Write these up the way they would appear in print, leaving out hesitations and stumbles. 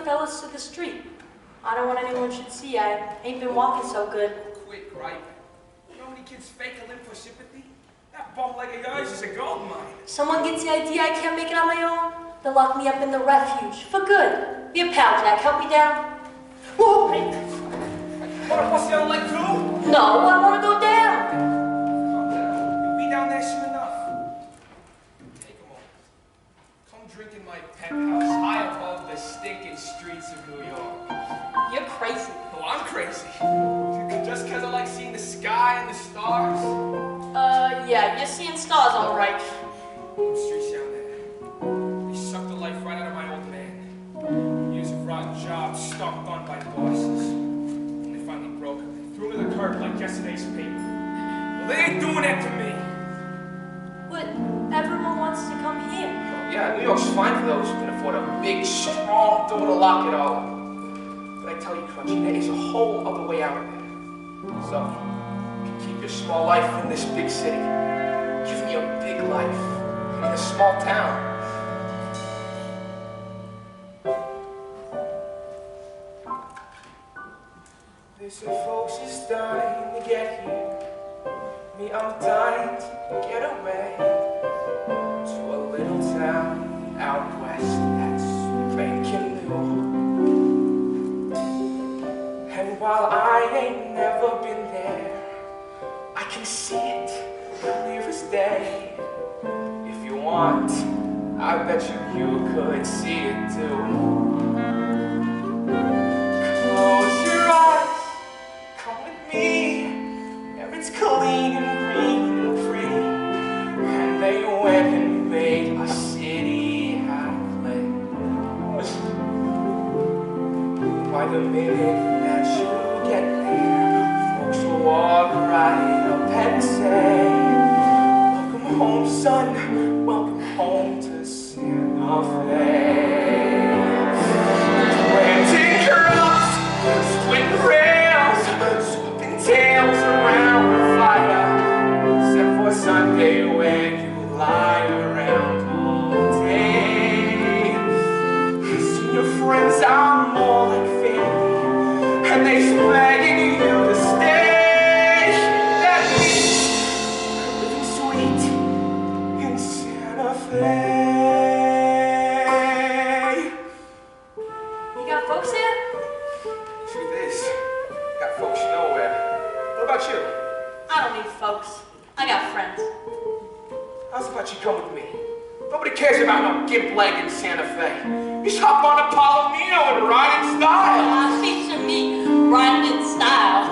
fellas to the street. I don't want anyone should see I ain't been walking so good. Quit griping. You know how many kids fake a limb for sympathy? That bum leg of yours is a gold mine. Someone gets the idea I can't make it on my own, they'll lock me up in the refuge. For good. Be a pal, Jack. Help me down. Whoa! Wanna bust the other leg too? No, I want to go down. You'll be down there soon enough. Take a moment. Come drink in my penthouse high above the stinking streets of New York. You're crazy. Oh, I'm crazy. Just because I like seeing the sky and the stars? Yeah, you're seeing stars all right. Them streets down there. They sucked the life right out of my old man. Years of rotten jobs, stomped on by bosses. When they finally broke him, they threw him to the curb like yesterday's paper. Well, they ain't doing that to me. But everyone wants to come here. Yeah, New York's fine for those who can afford a big, strong door to lock it all up. But I tell you, Crunchy, there is a whole other way out of there. So, you can keep your small life in this big city. Give me a big life in a small town. They say folks is dying to get here. Me, I'm dying to get away to a little town out west that's spanking new. And while I ain't never been there, I can see it clear as day. If you want, I bet you could see it too. Close your eyes, come with me, where it's clean and green and free. And they went and made a city out of clay. By the minute that you get there, folks will walk right up and say, welcome home, son, welcome home to Santa Fe. Planting crops, splitting rails, swapping tails around the fire, except for Sunday when you lie around all day. Soon your friends are more like family, and they're begging you to stay. That means living sweet in Santa Fe. You got folks here? Truth is, got folks nowhere. What about you? I don't need folks. I got friends. How's about you come with me? Nobody cares about no gimp leg in Santa Fe. Just hop on a Palomino and ride in style. Picture me riding in style.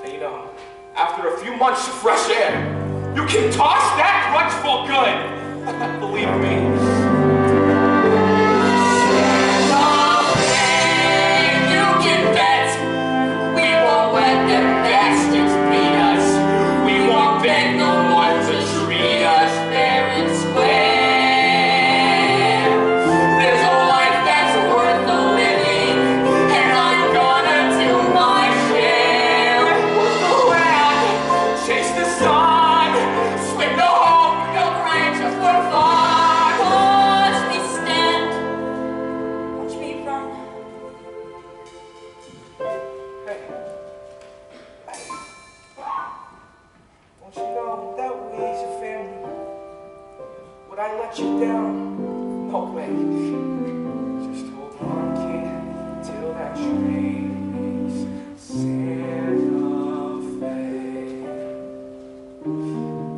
And you know, after a few months of fresh air, you can toss that crutch for good. Believe me. You can bet we won't let them bastards beat us. We won't beg no one to treat us fair and square. There's a life that's worth the living, and I'm gonna do my share. Work around, chase the sun, swim the home, No range just for fun. Watch me stand, watch me run. Hey. Don't you know that we's a family? Would I let you down? No way. Just hold on, kid, till that train leaves Santa Fe.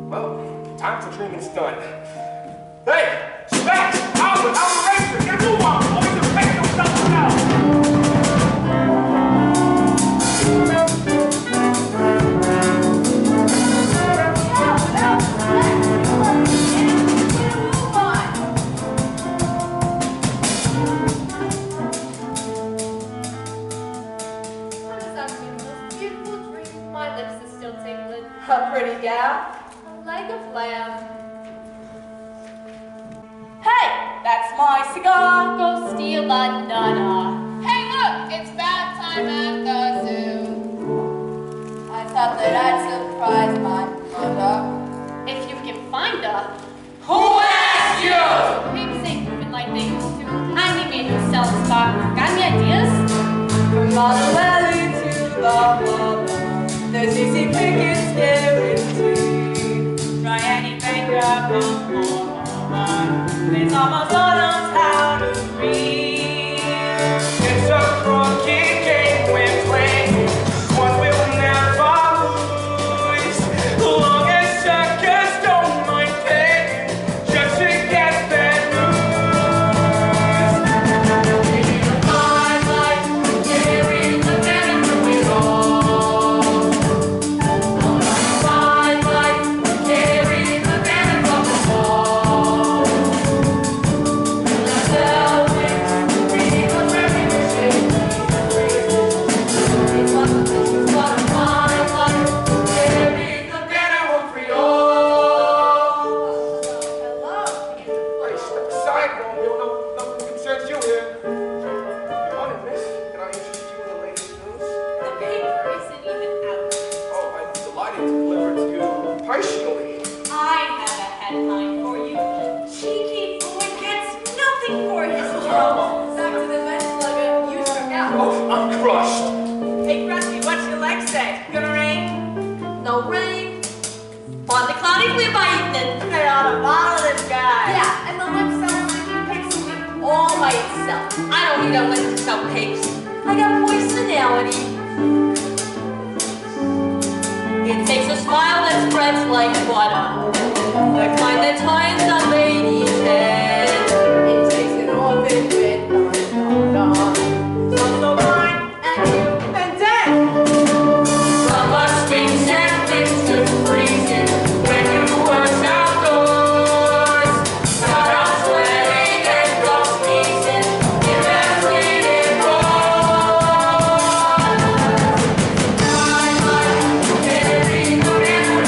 Well, time for dreaming's done. Hey, Specs, Albert, I'm a racer. Get a move on. Always expect yourself now. A pretty gal. Like a lamb. Hey, that's my cigar. Go steal a nana. Hey, look, it's bath time at the zoo. I thought that I'd surprise my mother. If you can find her. Who asked you? Maybe they moving like they used to. I need me a new cell star. Mama taught us how to read. It's a crooked game we're playing, one we'll never lose. Long as suckers don't mind paying, just to get their news. Living a fine life, carrying the banner when we roll. On a fine life, carrying the banner from the wall. The bell rings, reading the recognition. It's what a fine life, carrying the banner home for you all. Hello. Hey, step aside, Romeo. Nothing concerns you here. Good morning, miss. Can I introduce you to the latest news? The paper isn't even out. Oh, I'm delighted to deliver to you personally. I have a headline for you. Cheeky boy gets nothing for his trouble. Back to the men's logo. You forgot. Oh, I'm crushed. Hey, Krusty, what's your leg say? Gonna rain? No rain. On the cloudy clear by evening. Hey, on a bottle this guy. Yeah, and the lip cells picks it all by itself. I don't need a lip to sell pigs. I got personality. It takes a smile that spreads like butter. The kind that ties a lady's head. It takes an orphan with Some so blind and you. and dead. Some are swings and things to freezing when you work outdoors. Got out sweating and go sneezing in that fleeting roar. Fine life, carrying the banner.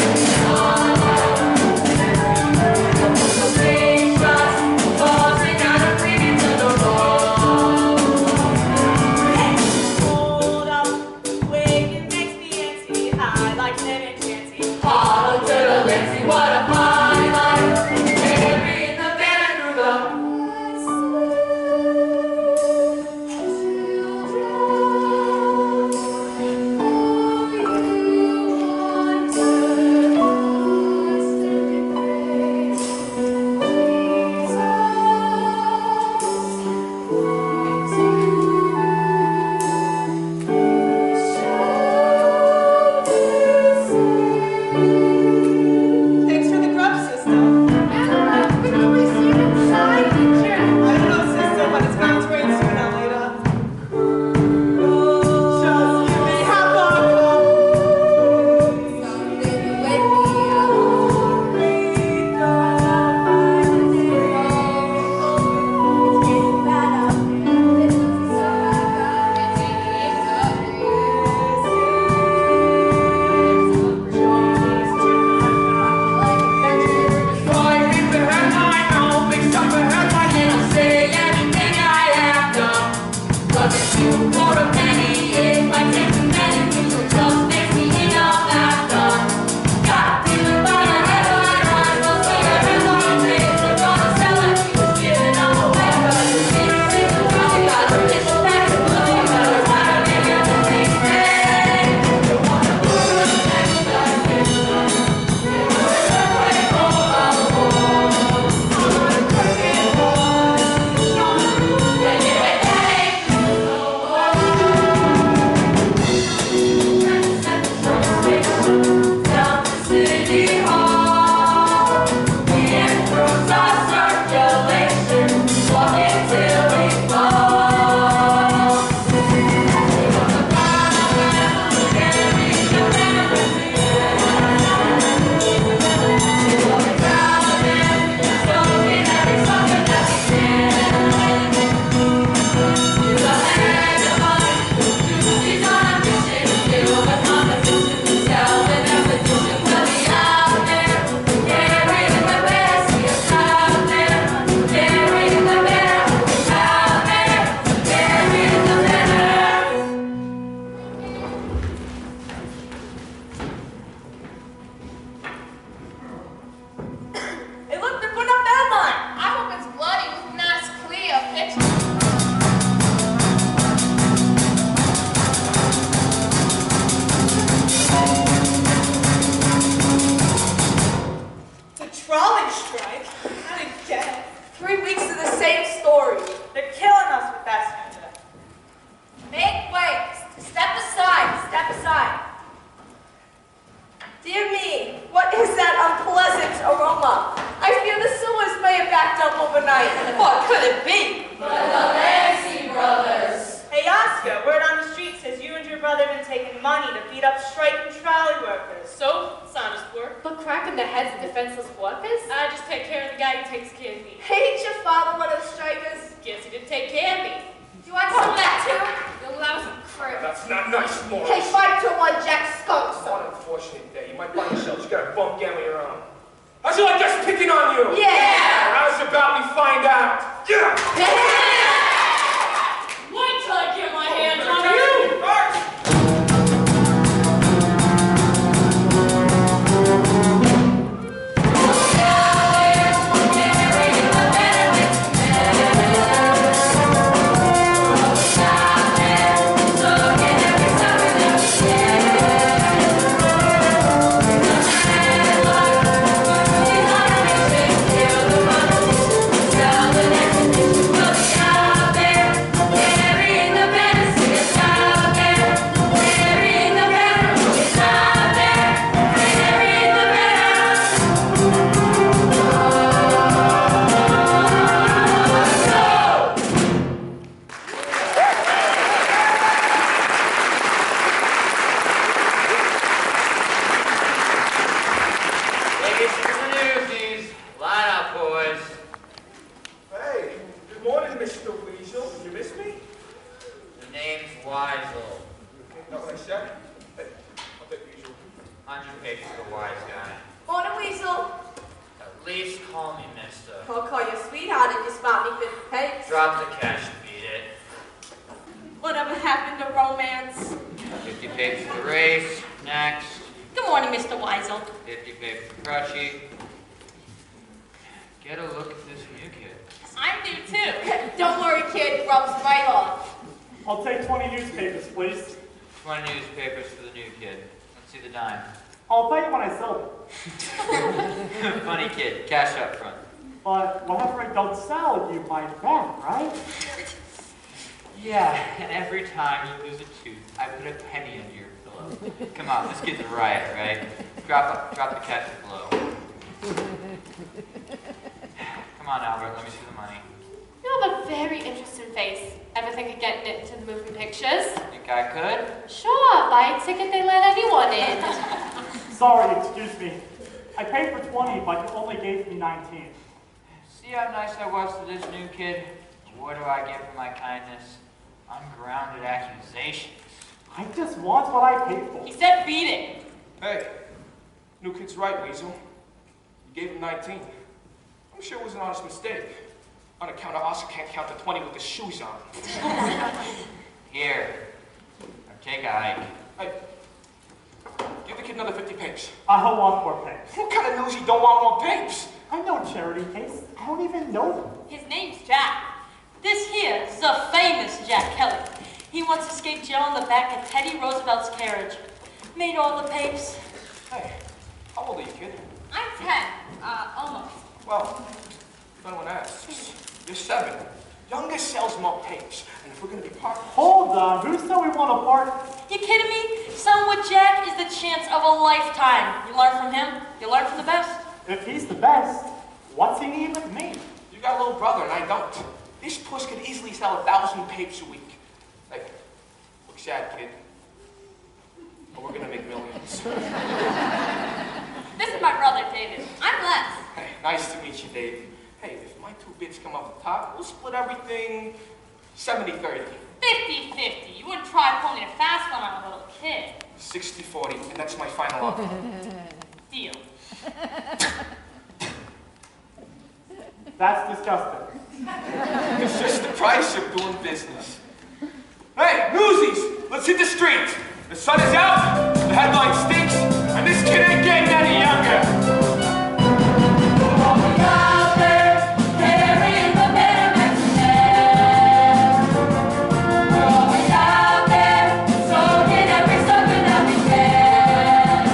me! What is that unpleasant aroma? I fear the sewers may have backed up overnight. What could it be? The Lancey brothers. Hey, Oscar, word on the street says you and your brother have been taking money to beat up striking trolley workers. So, it's honest work. But cracking the heads of defenseless workers? I just take care of the guy who takes care of me. Ain't your father one of the strikers? Guess he didn't take care of me. Do you want some of that too? You'll allow some crap. That's not nice, Morris. Hey, fight to one Jack Skunks. One unfortunate day. You might find yourself, you got a bump game of your own. How'd you like us picking on you? Yeah! How's about we find out? Yeah! Wait till I get my hands on you! Newsies, line up, boys. Hey, good morning, Mr. Weasel. You miss me? The name's Weisel. Not what I said? Hey, I'll take Weasel. 100 pages for the wise guy. Morning, Weasel. At least call me mister. I'll call you sweetheart if you spot me 50 pence. Drop the cash and beat it. Whatever happened to romance? 50 pages for the race. Next. Good morning, Mr. Weisel. 50 pages for Crutchy. Get a look at this new kid. I do too. Don't worry, kid. Rubs right off. I'll take 20 newspapers, please. 20 newspapers for the new kid. Let's see the dime. I'll pay you when I sell them. Funny kid. Cash up front. But whatever I don't sell, you buy it back, right? Yeah, and every time you lose a tooth, I put a penny under your pillow. Come on, this kid's a riot, right? Drop the cash below. Come on, Albert, let me see the money. You have a very interesting face. Ever think of getting into the moving pictures? Think I could? Sure, buy a ticket, they let anyone in. Sorry, excuse me. I paid for 20, but you only gave me 19. See how nice I was to this new kid? What do I get for my kindness? Ungrounded accusations. I just want what I paid for. He said beat it. Hey, new kid's right, Weasel. You gave him 19. I'm sure it was an honest mistake. On account of Oscar can't count to 20 with the shoes on. Here, now take a hike. Hey, give the kid another 50 papes. I don't want more papes. What kind of news you don't want more papes? I know charity case. I don't even know them. His name's Jack. This here is the famous Jack Kelly. He once escaped jail in the back of Teddy Roosevelt's carriage. Made all the papes. Hey, how old are you, kid? I'm 10. Almost. Well, if anyone asks, you're 7. Youngest sells more papes. And if we're going to be partners... Hold on, who said we want a partner? You kidding me? Son with Jack is the chance of a lifetime. You learn from him, you learn from the best. If he's the best, what's he need with me? You got a little brother and I don't. This puss could easily sell 1,000 papes a week. Like, look sad, kid. But we're gonna make millions. This is my brother, David. I'm Les. Hey, nice to meet you, Dave. Hey, if my 2 bits come off the top, we'll split everything 70-30. 50-50. You wouldn't try pulling a fast one on a little kid. 60-40, and that's my final offer. Deal. That's disgusting. It's just the price of doing business. Hey, Newsies, let's hit the street. The sun is out, the headline stinks, and this kid ain't getting any younger. Out there, carrying the betterment's hand. We're always out there, soaking every sucker that we can.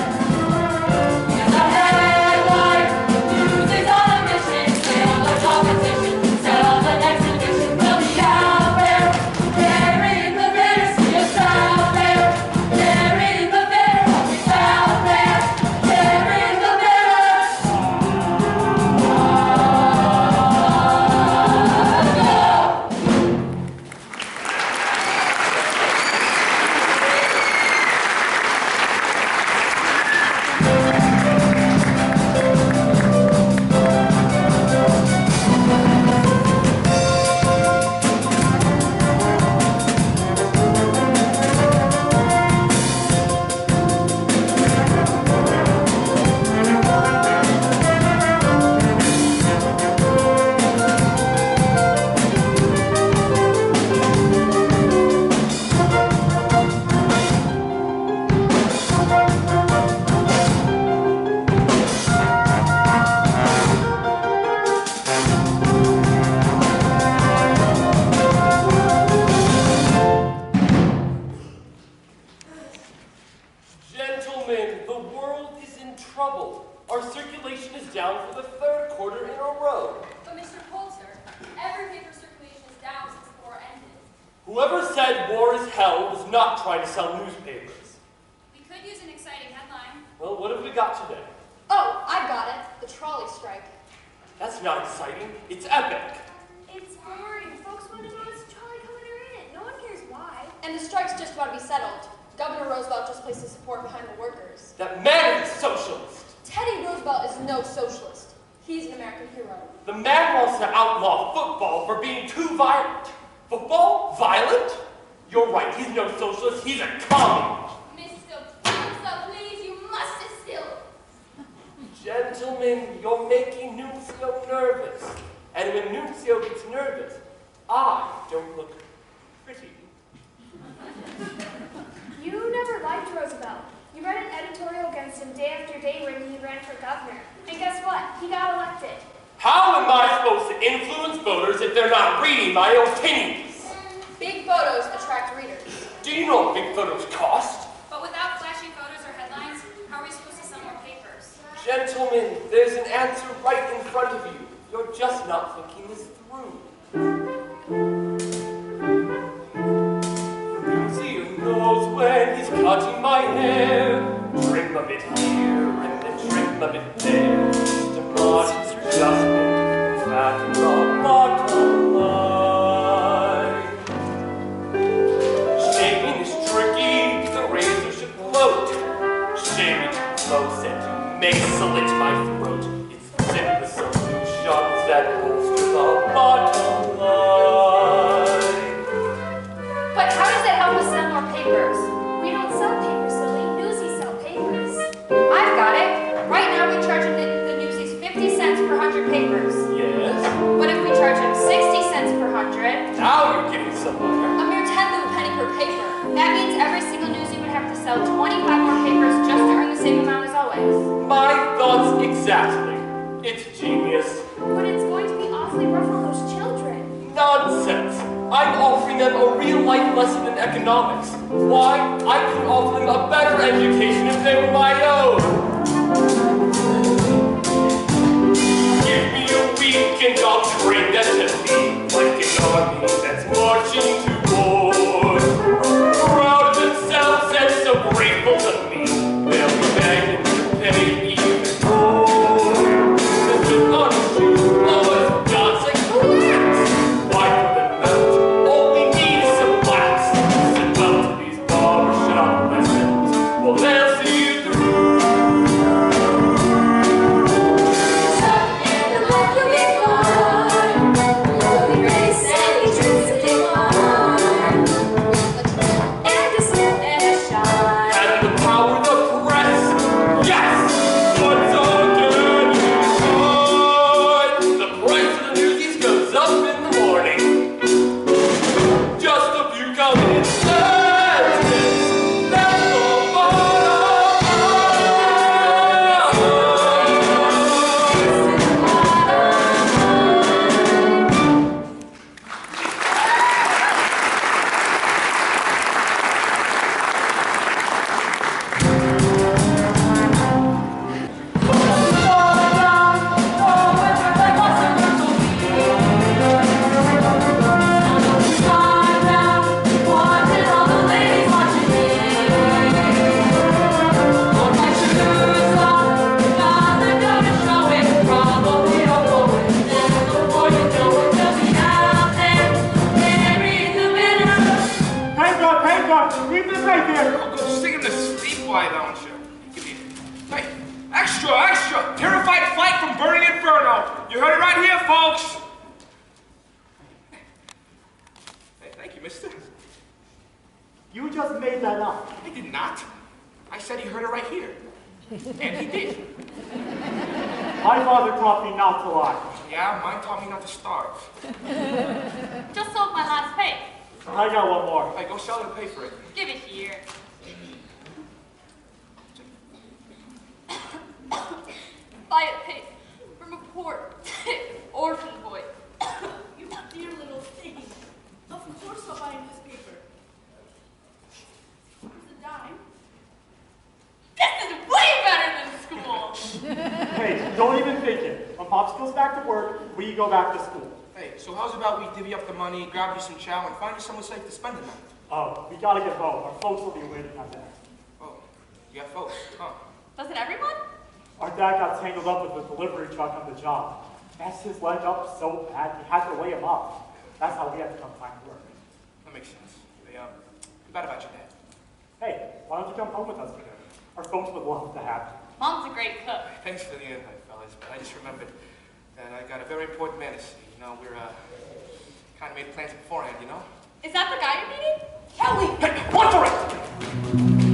In the headline, news is on a mission. Kill the competition, sell the next edition. We'll be out there, carrying the better. See us out there, carrying the better. Always out there, carrying trouble. Our circulation is down for the 3rd quarter in a row. But Mr. Poulter, every paper circulation is down since the war ended. Whoever said war is hell was not trying to sell newspapers. We could use an exciting headline. Well, what have we got today? Oh, I got it. The trolley strike. That's not exciting. It's epic. It's boring. Folks want to know it's trolley coming or in. No one cares why. And the strike's just about to be settled. Governor Roosevelt just placed his support behind the workers. That man is a socialist. Teddy Roosevelt is no socialist. He's an American hero. The man wants to outlaw football for being too violent. Football? Violent? You're right, he's no socialist, he's a commie. Mr. Poulter, please, you must distill. Gentlemen, you're making Nuncio nervous. And when Nuncio gets nervous, I don't look pretty. You never liked Roosevelt. You read an editorial against him day after day when he ran for governor. And guess what? He got elected. How am I supposed to influence voters if they're not reading my opinions? Big photos attract readers. Do you know what big photos cost? But without flashing photos or headlines, how are we supposed to sell more papers? Gentlemen, there's an answer right in front of you. You're just not thinking this through. Nuncio knows when he's cutting my hair. Trim a bit here and then trim a bit there. Just a modest adjustment, fatten the bottom line. Shaving is tricky, the razor should float. Shaving too close and too may slit my throat. It's the simplest solutions that bolster the bottom line. But how does it help us sell more papers? We don't sell papers, silly. Newsies sell papers. I've got it. Right now we charge the Newsies 50 cents per 100 papers. Yes? But if we charge them 60 cents per 100, Now you're getting somewhere. a mere 10 little penny per paper. That means every single newsie would have to sell 25 more papers just to earn the same amount as always. My thoughts exactly. It's genius. But it's going to be awfully rough on those children. Nonsense. I'm offering them a real-life lesson in economics. Why? I could offer them a better education if they were my own. Give me a week and I'll train them to be like an army that's marching to war. Proud of themselves and so grateful to me, they'll be begging to pay even more. Mr. Honest, oh, God's like, relax. Why put them out? All we need is some blacks. Sit well to these barbershop lessons. Well, they'll see you through. And the power of the press, yes! Once again, inside. The price of the Newsies goes up in the morning. Just a few comments. That's the bottom Hang on, leave this right there. Go sing him to sleep, why don't you? Give me hey, extra, extra! Terrified flight from Burning Inferno! You heard it right here, folks! Hey, thank you, mister. You just made that up. I did not. I said he heard it right here. And he did. My father taught me not to lie. Yeah, mine taught me not to starve. Just sold my last pay. I got one more. Hey, go sell it and pay for it. Give it here. Buy a pig from a poor orphan boy. You dear little thing. Of course I'll buy a newspaper. It's a dime. This is way better than school. Hey, don't even think it. When Pops goes back to work, we go back to school. Hey, so how's about we divvy up the money, grab you some chow, and find you somewhere safe to spend the night? Oh, we gotta get home. Our folks will be waiting out there. Oh, you got folks, huh? Doesn't everyone? Our dad got tangled up with the delivery truck on the job. Messed his leg up so bad, we had to lay him up. That's how we had to come find work. That makes sense. Hey, too bad about your dad. Hey, why don't you come home with us for dinner? Our folks would love to have you. Mom's a great cook. Thanks for the invite, fellas, but I just remembered that I got a very important man to see. You know, we're, kind of made plans beforehand, you know? Is that the guy you're meeting? Kelly! Hey, one for it!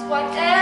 What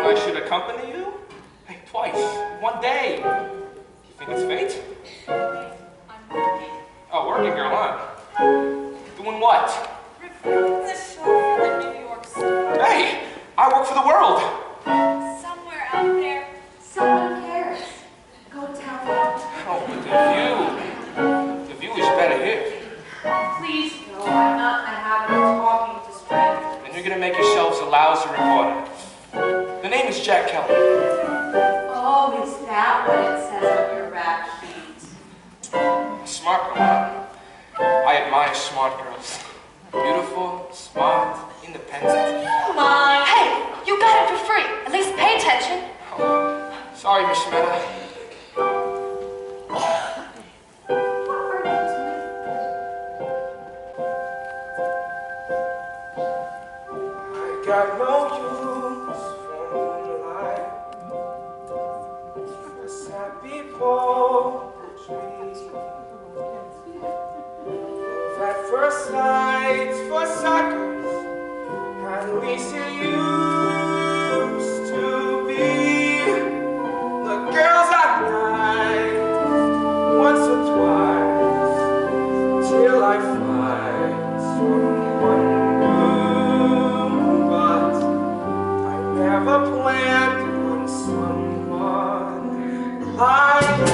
I should accompany you? Hey, twice, in one day. You think it's fate? I'm working. Oh, working girl, huh? Doing what? Reviewing the show for the New York Star. Hey, I work for the world. Somewhere out there. Someone cares. Go tell them. Oh, but the view is better here. Please, no, I'm not in the habit of talking to strangers. And you're gonna make yourselves a lousy reporter. The name is Jack Kelly. Oh, is that what it says on your rap sheet? Smart girl, huh? I admire smart girls. Beautiful, smart, independent. Come on. Hey, you got it for free. At least pay attention. Oh, sorry, Miss Meta. I got no use for moonlight. A sappy poetry. Love at first sight for suckers. At least it used to be. The girls I liked once or twice till I find someone new. But I never planned on someone like you.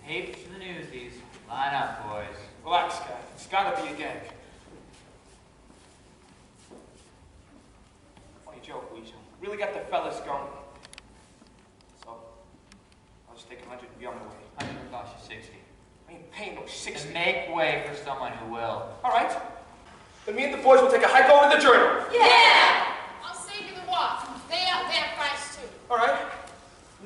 Heaps to the Newsies. Line up, boys. Relax, guy. It's gotta be a gag. Funny joke, Weasel. Really got the fellas going. So, I'll just take 100 and be on my way. 100 will cost you 60. I ain't paying no 60. And make way for someone who will. All right. Then me and the boys will take a hike over to the Journal. Yeah! I'll save you the walk. They up their price too. All right.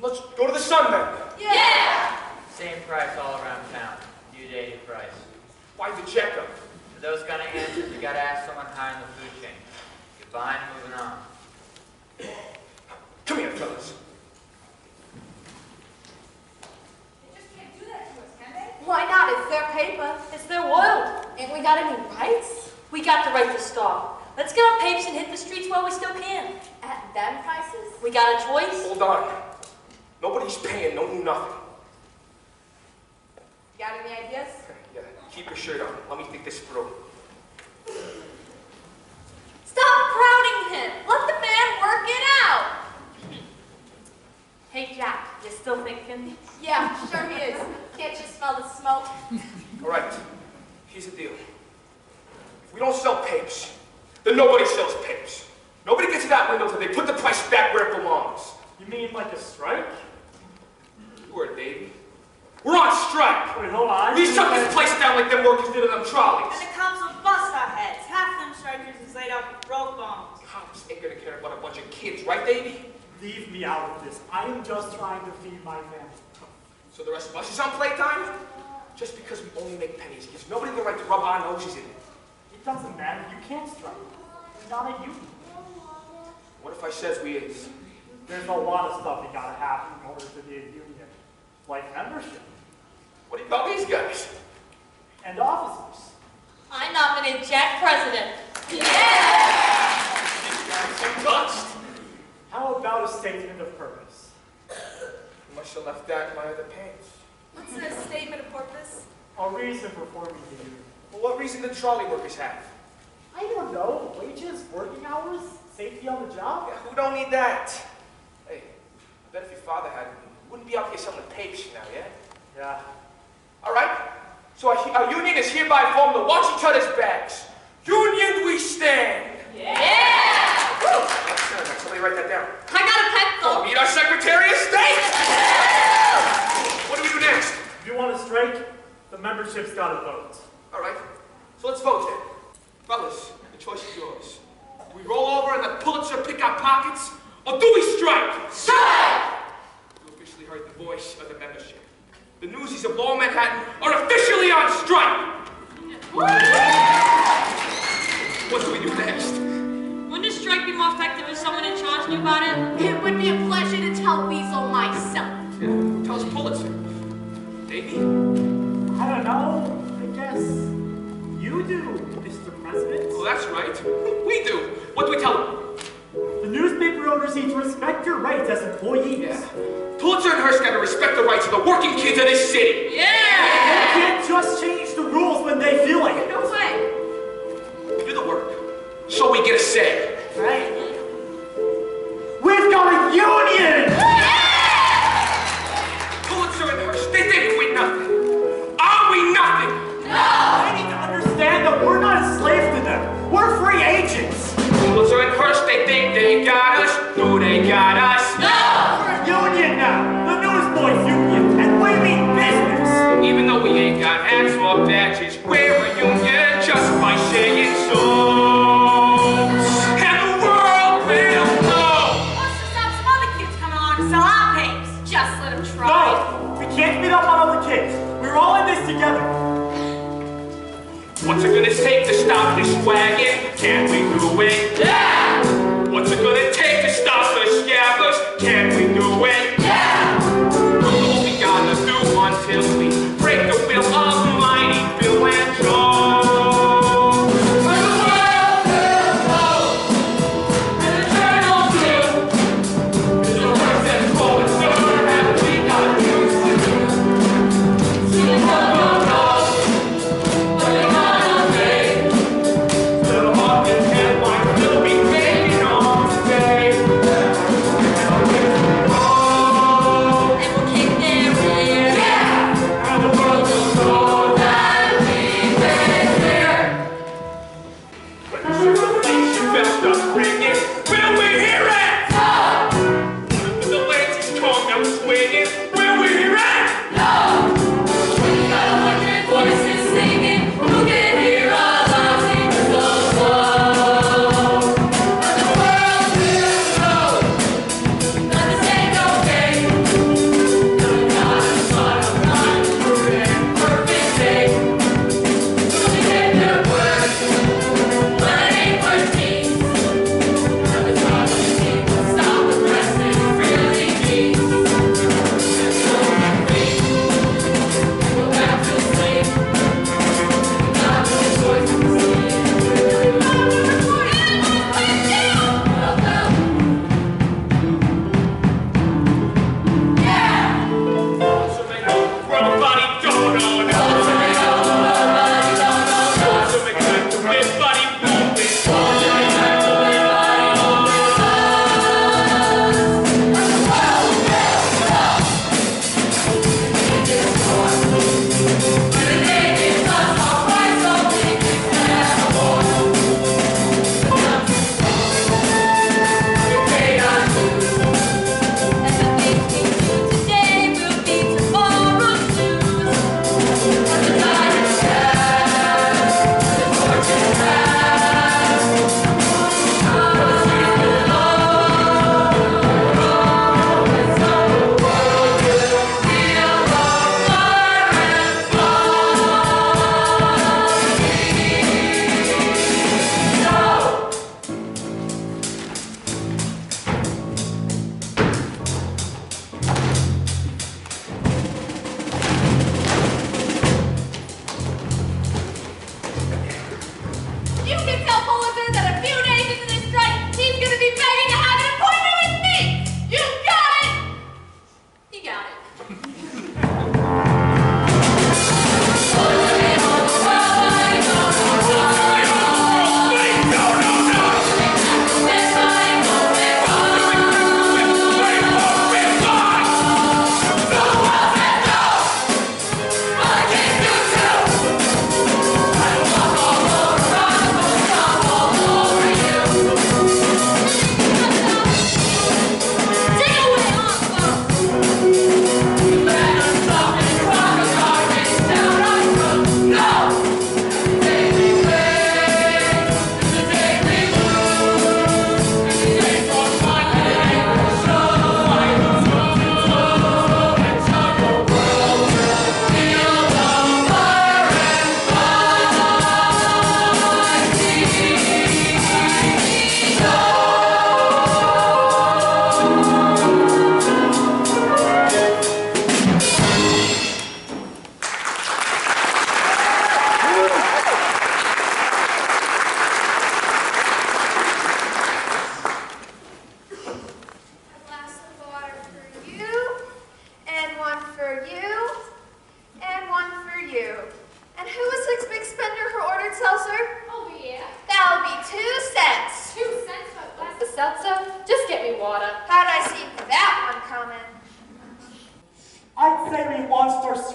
Let's go to the Sun then. Yeah! Same price all around town. You daily price. Why'd you check them? For those kind of answers, you gotta ask someone high in the food chain. You're buying, moving on. Come here, fellas. They just can't do that to us, can they? Why not? It's their paper. It's their world. Ain't we got any rights? We got the right to starve. Let's get our papes and hit the streets while we still can. At them prices? We got a choice. Hold on. Nobody's paying no nothing. Got any ideas? Yeah, keep your shirt on. Let me think this through. Stop crowding him. Let the man work it out. Hey, Jack, you still thinking? Yeah, sure he is. Can't you smell the smoke? All right, here's the deal. If we don't sell papes, then nobody sells papes. Nobody gets to that window until they put the price back where it belongs. You mean like a strike? You heard, Davey. We're on strike. Wait, hold on. We shut this place down like them workers did on them trolleys. And the cops will bust our heads. Half them strikers is laid out with broke bones. Cops ain't gonna care about a bunch of kids, right, Davey? Leave me out of this. I am just trying to feed my family. So the rest of us is on playtime? Just because we only make pennies gives nobody the right to rub our noses in it. It doesn't matter. You can't strike. You're not a union. What if I says we is? There's a lot of stuff you gotta have in order to be a union. Like membership. What do you call these guys? And officers. I nominate Jack president. Yeah! These guys are touched. How about a statement of purpose? You must have left that in my other pants. What's a statement of purpose? A reason for forming the union. Well, what reason did trolley workers have? I don't know. Wages, working hours, safety on the job. Yeah, who don't need that? Hey, I bet if your father had me, you wouldn't be out here selling papes now, yeah? Yeah. All right. So our union is hereby formed to watch each other's backs. Union we stand. Yeah! Woo! Somebody write that down. I got a pencil. Meet our Secretary of State. What do we do next? If you want to strike, the membership's got to vote. All right. So let's vote then. Fellas, the choice is yours. Do we roll over and let Pulitzer pick our pockets, or do we strike? Strike! You officially heard the voice of the membership. The Newsies of Lower Manhattan are officially on strike! What do we do next? Wouldn't a strike be more effective if someone in charge knew about it? It would be a pleasure to tell Weasel myself. Yeah, tell us Pulitzer. Davey? I don't know. I guess you do, Mr. President. Oh, that's right. We do. What do we tell them? The newspaper owners need to respect your rights as employees. Yeah. Pulitzer and Hearst gotta respect the rights of the working kids of this city. They can't just change the rules when they feel like it. No way. We do the work, so we get a say. Right. We've got a union! Pulitzer and Hearst, they think we nothing. Are we nothing? They need to understand that we're not enslaved to them. We're free agents. Pulitzer and Hearst, they think they got us. Do they got us? We're a union now. The Newsboys Union. And we mean business. Even though we ain't got hats or badges, we're a union just by saying so. And the world will know. What's to stop some other kids coming along to sell our papes? Just let them try. No, we can't beat up on other kids. We're all in this together. What's it gonna take to stop this wagon? Can we do it? Yeah! What's it gonna take to stop the scabbers? Can we do it? Yeah! What we gotta do until we break the will of mighty Bill and Joe. For the world will know, and eternal truth is the words that Pulitzer and we got news to do. Soon the world will know, but they gotta wait. Little Hawkins and Mike will be taking on today.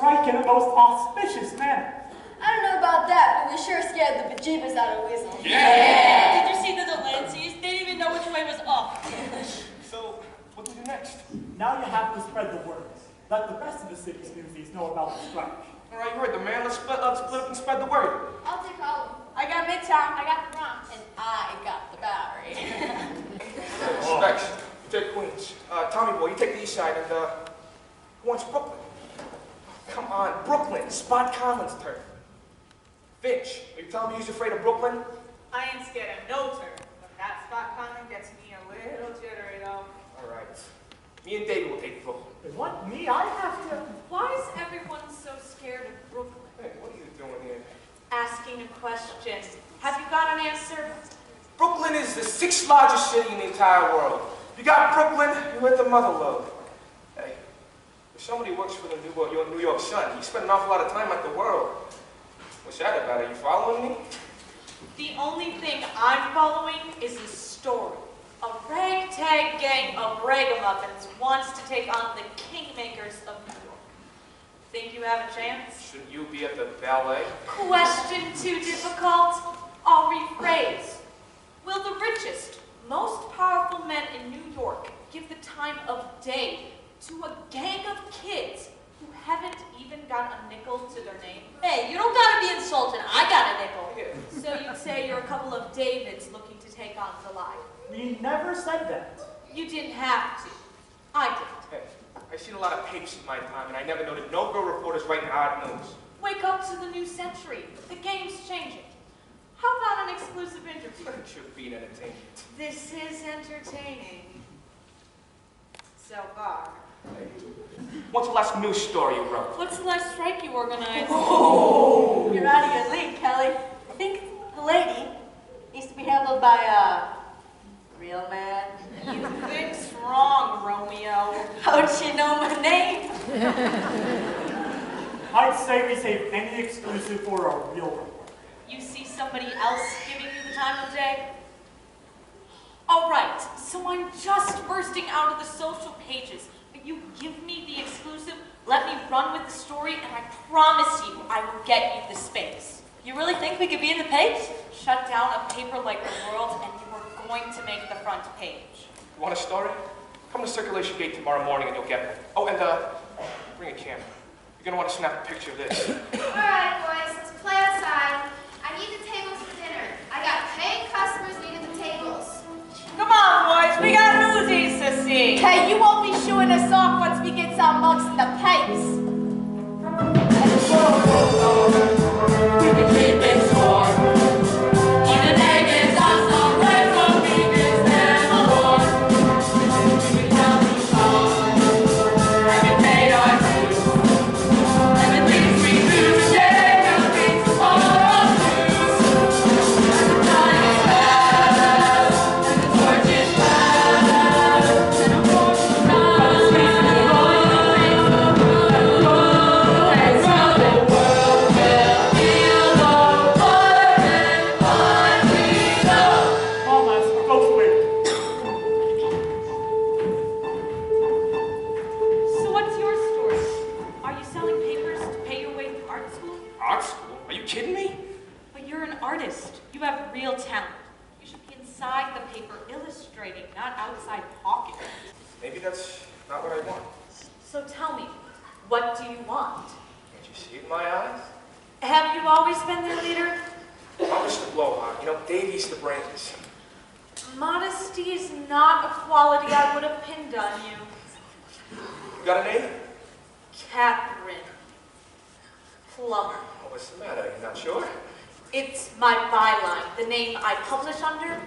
strike in a most auspicious manner. I don't know about that, but we sure scared the bejeebus out of Weasel. Yeah. Did you see the Delancey's? They didn't even know which way was up. So, what do we do next? Now you have to spread the word. Let the rest of the city's newsies know about the strike. All right, you heard the man. Let's split up and spread the word. I'll take all of them. I got Midtown, I got the Bronx, and I got the Bowery. Specs, you take Queens. Tommy boy, you take the East Side, and who wants Brooklyn? Come on, Brooklyn, Spot Collins' turf. Finch, are you telling me he's afraid of Brooklyn? I ain't scared of no turn, but that spot comment gets me a little jittery though. All right. Me and David will take Brooklyn. What? Me? I have to... Why is everyone so scared of Brooklyn? Hey, what are you doing here? Asking a question. Have you got an answer? Brooklyn is the 6th largest city in the entire world. You got Brooklyn, you hit the mother lode. Hey, if somebody works for the New York Sun, you spend an awful lot of time at the world. What's that about? Are you following me? The only thing I'm following is a story. A ragtag gang of ragamuffins wants to take on the kingmakers of New York. Think you have a chance? Shouldn't you be at the ballet? Question too difficult? I'll rephrase. Will the richest, most powerful men in New York give the time of day to a gang of kids who haven't even got a nickel to their name? Hey, you don't gotta be insulted. I got a nickel. Yeah. So you'd say you're a couple of Davids looking to take on Goliath. We never said that. You didn't have to. I did. Hey, I've seen a lot of papes in my time, and I never noted no girl reporters writing hard news. Wake up to the new century. The game's changing. How about an exclusive interview? It should be an entertainment. This is entertaining. So far. Hey, what's the last news story you wrote? What's the last strike you organized? Oh, you're out of your league, Kelly. I think the lady needs to be handled by a real man. You think's wrong, Romeo. How'd she know my name? I'd say we save any exclusive for a real reporter. You see somebody else giving you the time of day? All right, so I'm just bursting out of the social pages. But you give me the exclusive, let me run with the story, and I promise you I will get you the space. You really think we could be in the page? Shut down a paper like The World, and you are going to make the front page. You want a story? Come to Circulation Gate tomorrow morning and you'll get it. Oh, and bring a camera. You're gonna want to snap a picture of this. All right, boys, let's play outside. I need the tables for dinner. I got paying customers needing the tables. Come on, boys, we got Newsies to see. Okay, you won't be shooing us off once we get some mugs in the papes. We can keep it short. Even neighbors are some way from beacons and the war. We can count the stars and we paid our dues. And the things we do today will be tomorrow's news. And the time is past, and the torch is passed, and the force is rise. And the rolling of things will move and roll and roll the world will feel the fire and find we know. Thomas, go away. So what's your story? Are you selling papers to pay your way through art school? Art school? Are you kidding me? But you're an artist. You have real talent. You should be inside the paper illustrating, not outside hawking. Maybe that's not what I want. So tell me, what do you want? Can't you see it in my eyes? Have you always been their leader? I'm just the blowhard. You know, Davy's the brains. Modesty is not a quality I would have pinned on you. You got a name? Catherine Plummer. Oh, what's the matter? You're not sure? It's my byline, the name I publish under.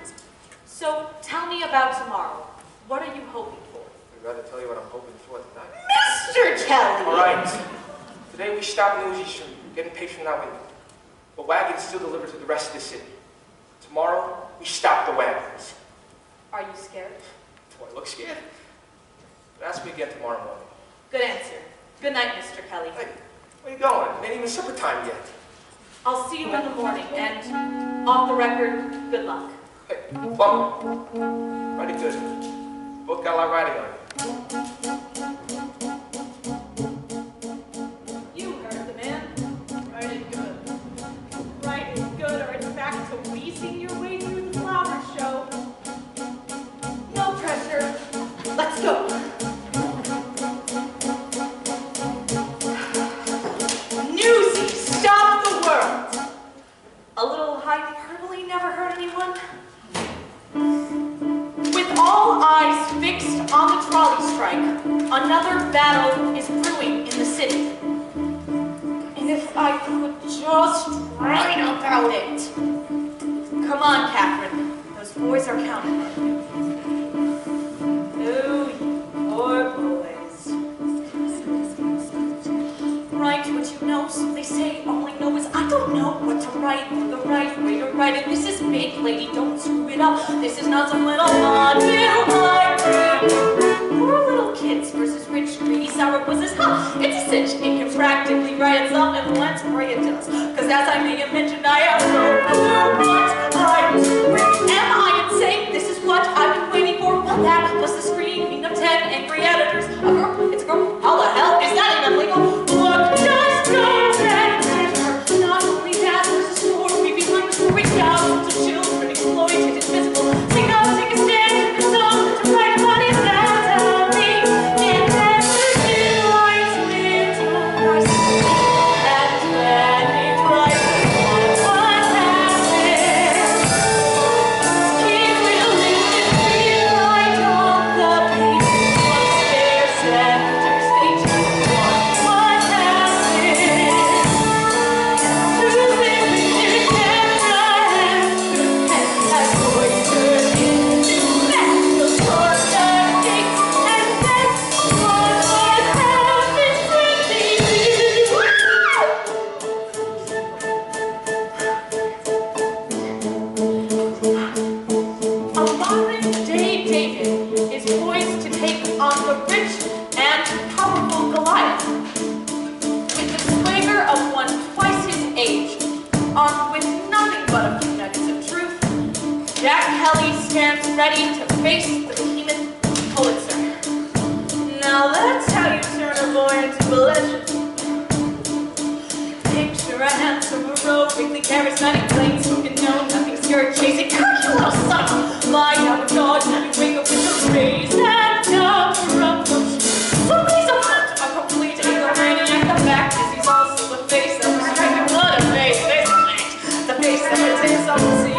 So tell me about tomorrow. What are you hoping for? I'd rather tell you what I'm hoping for tonight. Mr. Kelly! All right. Today we stop Newsies from getting papers from that window. The wagons still deliver to the rest of the city. Tomorrow, we stop the wagons. Are you scared? Do I look scared? But ask me again tomorrow morning. Good answer. Good night, Mr. Kelly. Hey, where you going? It ain't even supper time yet. I'll see you in the morning, and off the record, good luck. Hey, Plumber. Write it good. Both got a lot riding on you. You battle is brewing in the city. And if I could just write about it. Come on, Catherine. Those boys are counting on you. Oh, you poor boys. Write what you know, so they say. All I know is I don't know what to write, or the right way to write it. This is big, lady, don't screw it up. This is not some little poor little kids versus rich, greedy, sour pussies. It's a cinch. It can practically write itself, and let's pray it does. Because as I may have mentioned, I have no clue what I do. Am I insane? This is what I've been waiting for. Well, that plus the screaming of 10 angry editors. A girl, it's a girl. How the hell is that even legal? Look, just go back to her. Not only that, there's a story behind the story. Thousands of children exploited, invisible. Take a stand, and something to write about it. That's how me. And then it writes little nice. And then it writes what happened. Keep real listen, feel right on the page. Upstairs, center stage. What happened? A modern-day David is poised to take on the rich and powerful Goliath. With the swagger of one twice his age, armed with nothing but a few nuggets of truth, Jack Kelly stands ready to face the behemoth Pulitzer. Now that's how you turn a boy into a legend. Picture a handsome, heroically charismatic, plain-spoken, no, nothing scared, chasing, cocky little son of a lie out with God, and you wake up with the rays and cover up the somebody's a complete egomaniac. The fact is he's also the face of the strike. What a face, the face that it takes up to see.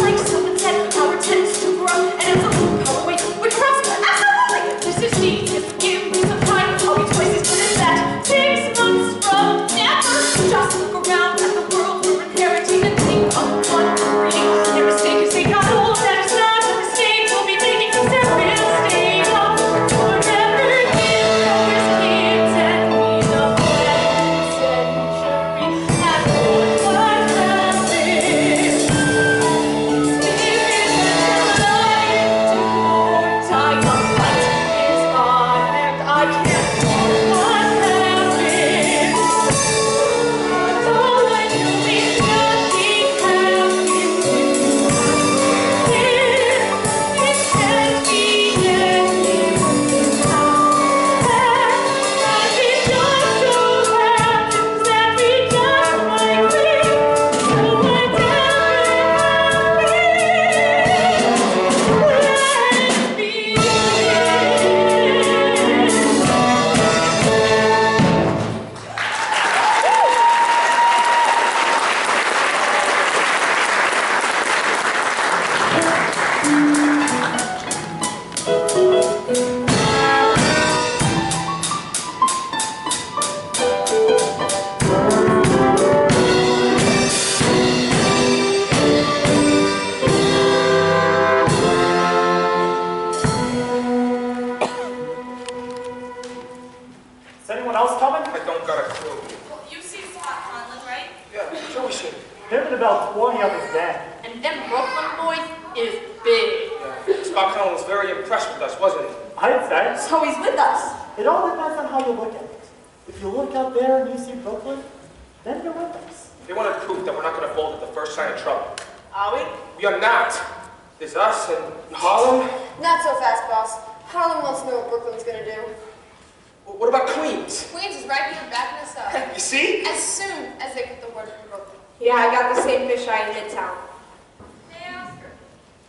Like someone said, power tends to grow, and it's a little power weight, which grows. Absolutely, this is neat. Give me some time, I'll be twice as good as that. 6 months from never. Just look around at the world we're inheriting and think of what we're reading. Their mistake is they got old, that is not a mistake we'll be making, because they're real stay up forever. Give those kids and me the friends century and what happened. Spirit and life to time the fight is on, and I can't what happened. All I know is nothing happened. It can't be anything and it just so happens that we just might win. So whatever let it be. Is anyone else coming? I don't got a clue. Well, you see Scott Conlon, right? Yeah, sure we should. Him and about 20 of his gang. And them Brooklyn boys is big. Yeah. Scott Conlon was very impressed with us, wasn't he? I'd say. So he's with us. It all depends on how you look at it. If you look out there and you see Brooklyn, then you're with us. They wanted proof that we're not going to fold at the first sign of trouble. Are we? We are not. There's us and Harlem. Not so fast, boss. Harlem wants to know what Brooklyn's gonna do. What about Queens? Queens is right here backing us up. You see? As soon as they get the word from Brooklyn. Yeah, I got the same fish eye in Midtown. Hey, Oscar.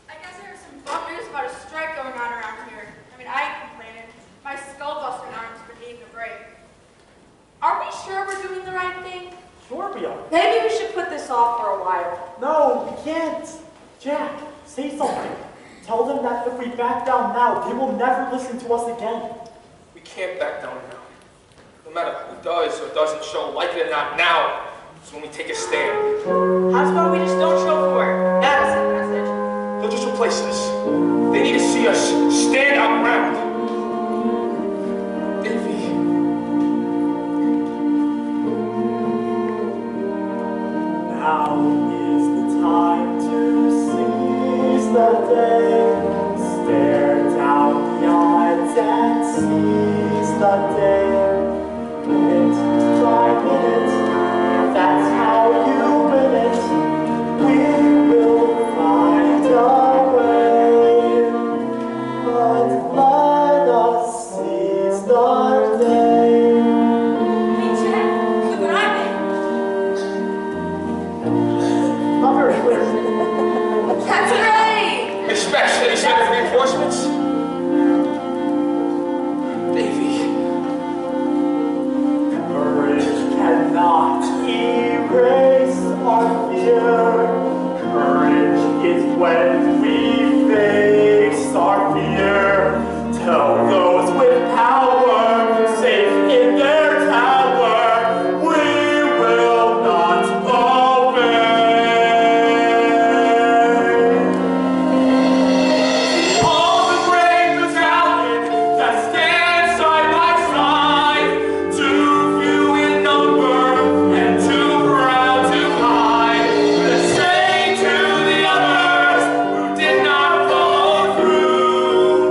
I guess there are some bum news about a strike going on around here. I mean, I ain't complaining. My skull-busting arms could need a break. Are we sure we're doing the right thing? Sure we are. Maybe we should put this off for a while. No, we can't. Jack, say something. Tell them that if we back down now, they will never listen to us again. We can't back down now. No matter who does or doesn't show, like it or not, now is when we take a stand. How's about we just don't show for it? That is the message. They'll just replace us. They need to see us stand our ground. Davy. Now is the time to seize the day. Stare down the odds and seize the day. Minute by minute, that's how you win it. We will find a way, but let us seize the day. Hey, Jack, look what I made. Not very clear. That's great! Expect steady set of reinforcements. Davy. Courage cannot erase our fear. Courage is when we face our fear. Tell those with power, safe in their tower, we will not obey. All the brave battalion that stand side by side, too few in number and too proud to hide. Let's say to the others who did not follow through,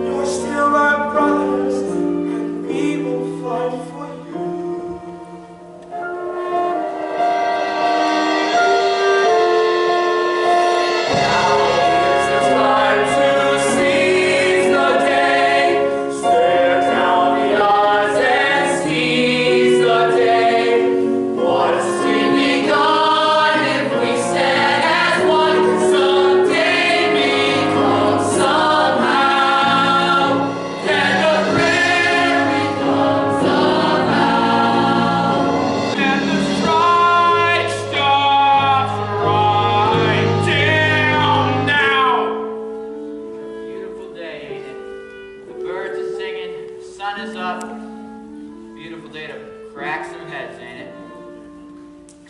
you're still our brothers, and we will fight for you. Now is the time to seize the day. Stare down the odds and seize the day. What's to be done if we stand as one? Someday become somehow. Can the prayer become somehow? And the strike stops right down now. Beautiful day, ain't it? The birds are singing, the sun is up. Beautiful day to crack some heads, ain't it?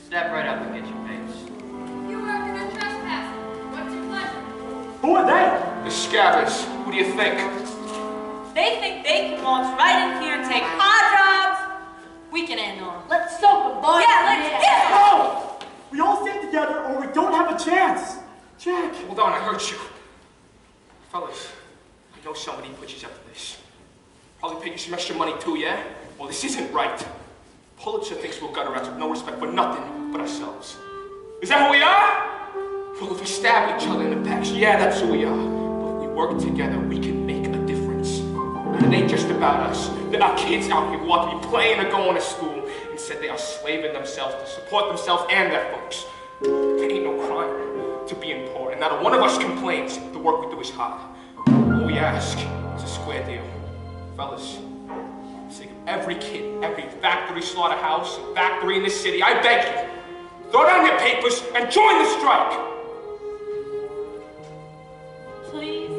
Step right up and get your papes. You are gonna trespass. What's your pleasure? Who are they? The Scabbers. Who do you think? They think they can waltz right in here and take our jobs. We can handle them. Let's soak them, boys. Yeah, let's get them. No! We all stay together or we don't have a chance. Jack. Hold on, I hurt you. Fellas, I know somebody put you up to this. Probably paid you some extra money too, yeah? Well, this isn't right. Pulitzer thinks we'll gut around with no respect for nothing but ourselves. Is that who we are? Well, if we stab each other in the backs, yeah, that's who we are. But if we work together, we can make a difference. And it ain't just about us. There are kids out here who ought to be playing or going to school. Instead, they are slaving themselves to support themselves and their folks. There ain't no crime to being poor, and not one of us complains the work we do is hard. All we ask is a square deal. Fellas, for the sake of every kid, every factory, slaughterhouse, and factory in this city, I beg you, throw down your papers and join the strike! Please.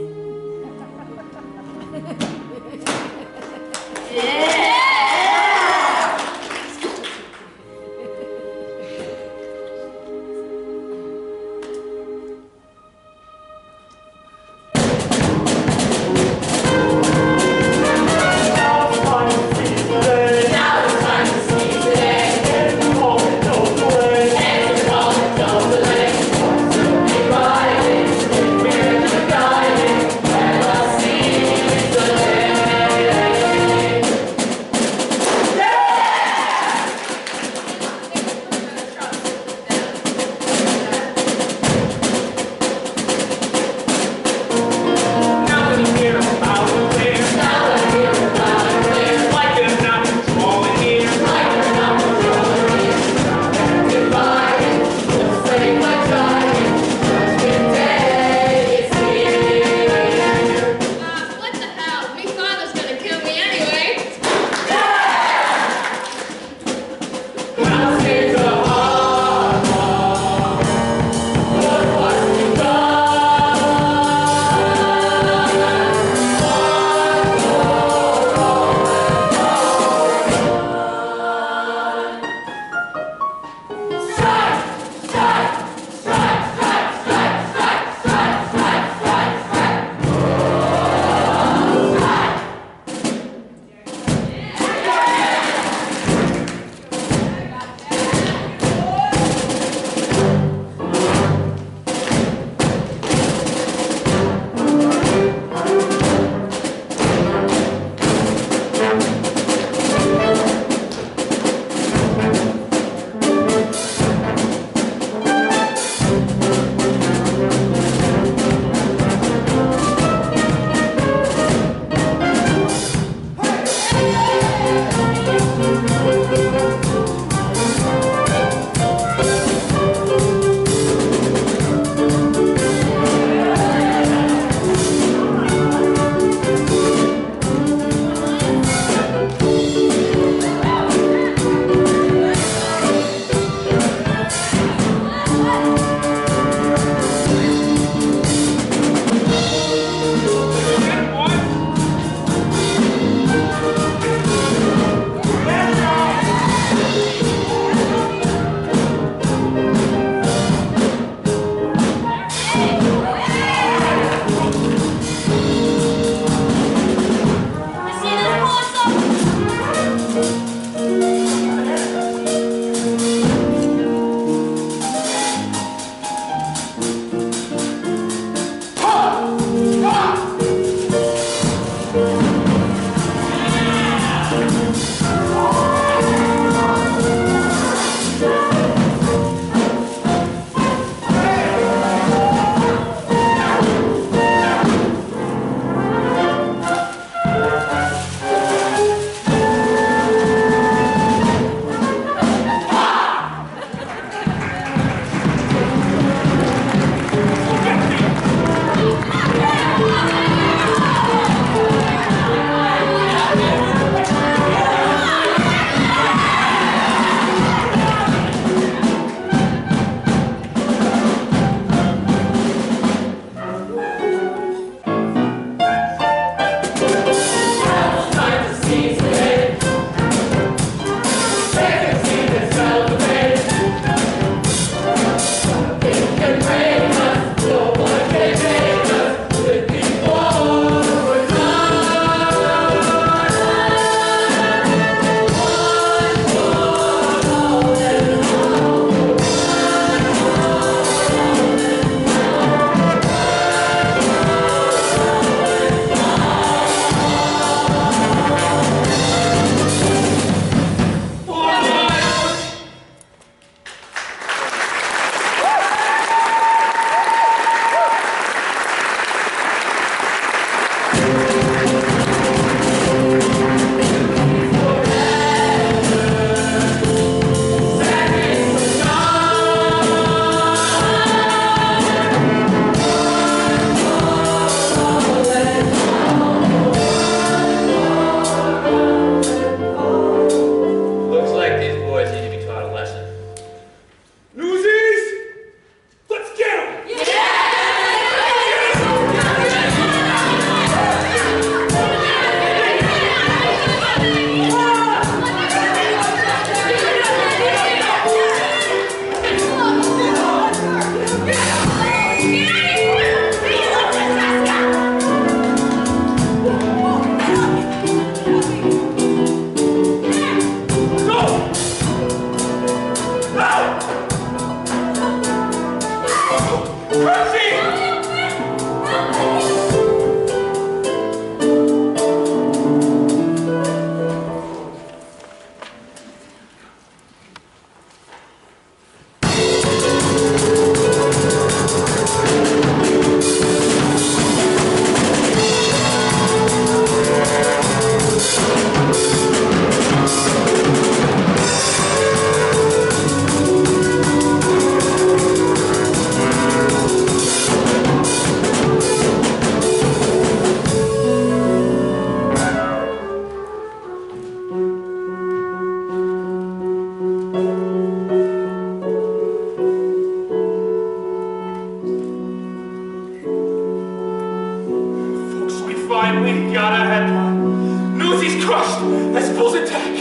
I suppose attack.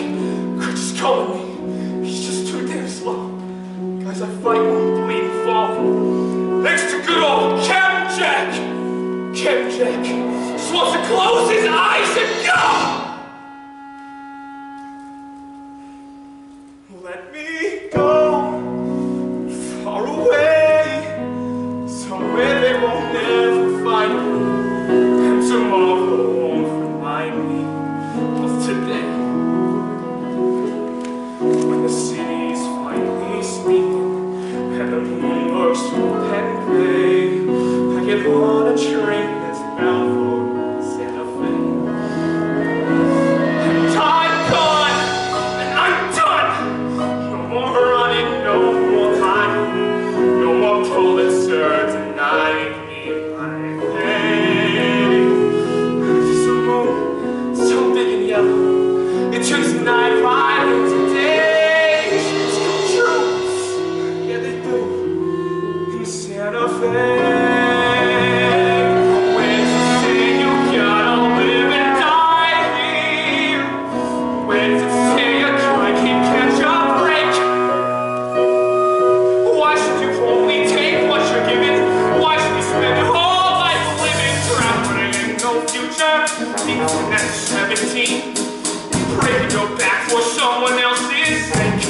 Just calling me. He's just too damn slow. Guys I fight won't bleed and fall. Thanks to good old Captain Jack. Captain Jack just wants to close his eyes and go. Let me go far away, somewhere they won't never find me, and tomorrow won't remind me of today. When the city's finally sleeping and the moon looks red and gray, I get on a train that's bound for Santa Fe. And I'm gone, and I'm done. No more running, no more hiding, no more Pulitzer denying me my pay. There's a moon, so big and yellow, it turns night right into day. Dreams come true, yeah they do, in Santa Fe. When to say you gotta live and die here? When to say a guy can't catch a break? Why should you only take what you're given? Why should you spend your whole life living trapped when there ain't no future? Because when that's 17, breaking your back for someone else's sake.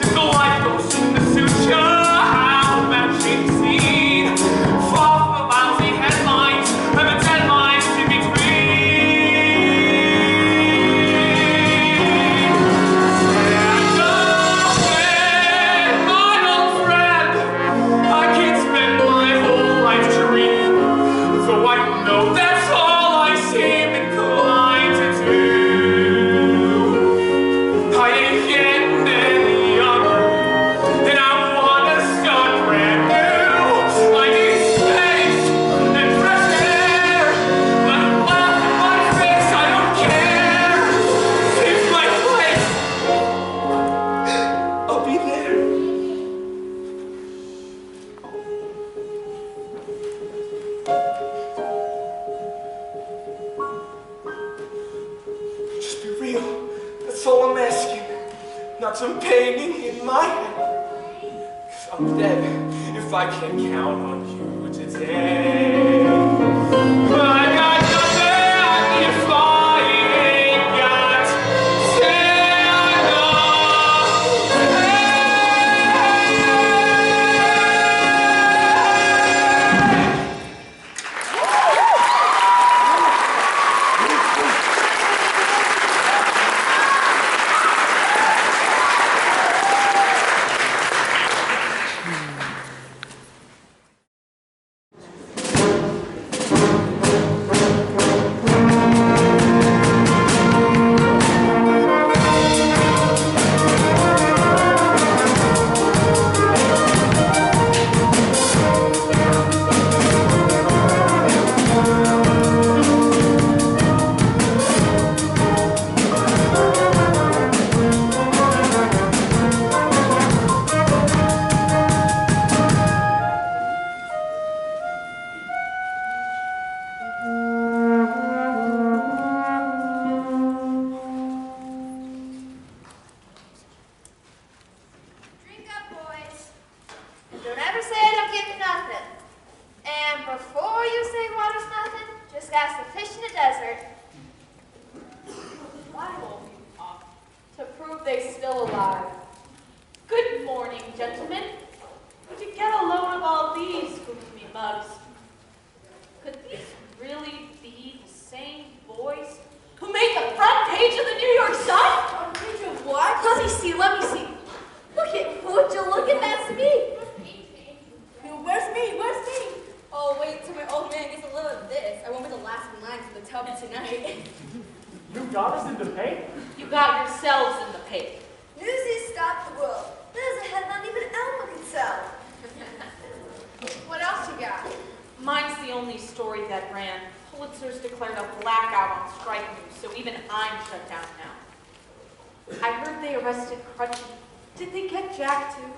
If the life goes in the future, how about change the scene? Fall from the lousy headlines and the deadlines in between. And my old friend, I can't spend my whole life dreaming, though I know that's all I seem inclined to do. I ain't getting any younger, and I wanna start brand new. I need space and fresh air. Let it laugh in my face, I don't care. It's my place. I'll be there. Just be real, that's all I'm asking. Not some painting in my head. 'Cause I'm dead if I can't count on you today. But I got nothing if I ain't got Santa. Drink up, boys. Don't ever say I don't give you nothing. And before you say water's nothing, just ask the fish in the desert. Why won't you talk? To prove they're still alive. Good morning, gentlemen. Would you get a load of all these goofy mugs? Could these really be the same boys who made the front page of the New York Sun? Front page of what? Let me see, let me see. Would you look at that's me? Where's me? Where's me? Oh, wait till my old man gets a little of this. I won't be the last in line for the tub tonight. You got us in the paper? You got yourselves in the paper. Newsies stop the world. There's a headline even Elmo can sell. What else you got? Mine's the only story that ran. Pulitzer's declared a blackout on strike news, so even I'm shut down now. I heard they arrested Crutchy. Did they get Jack too?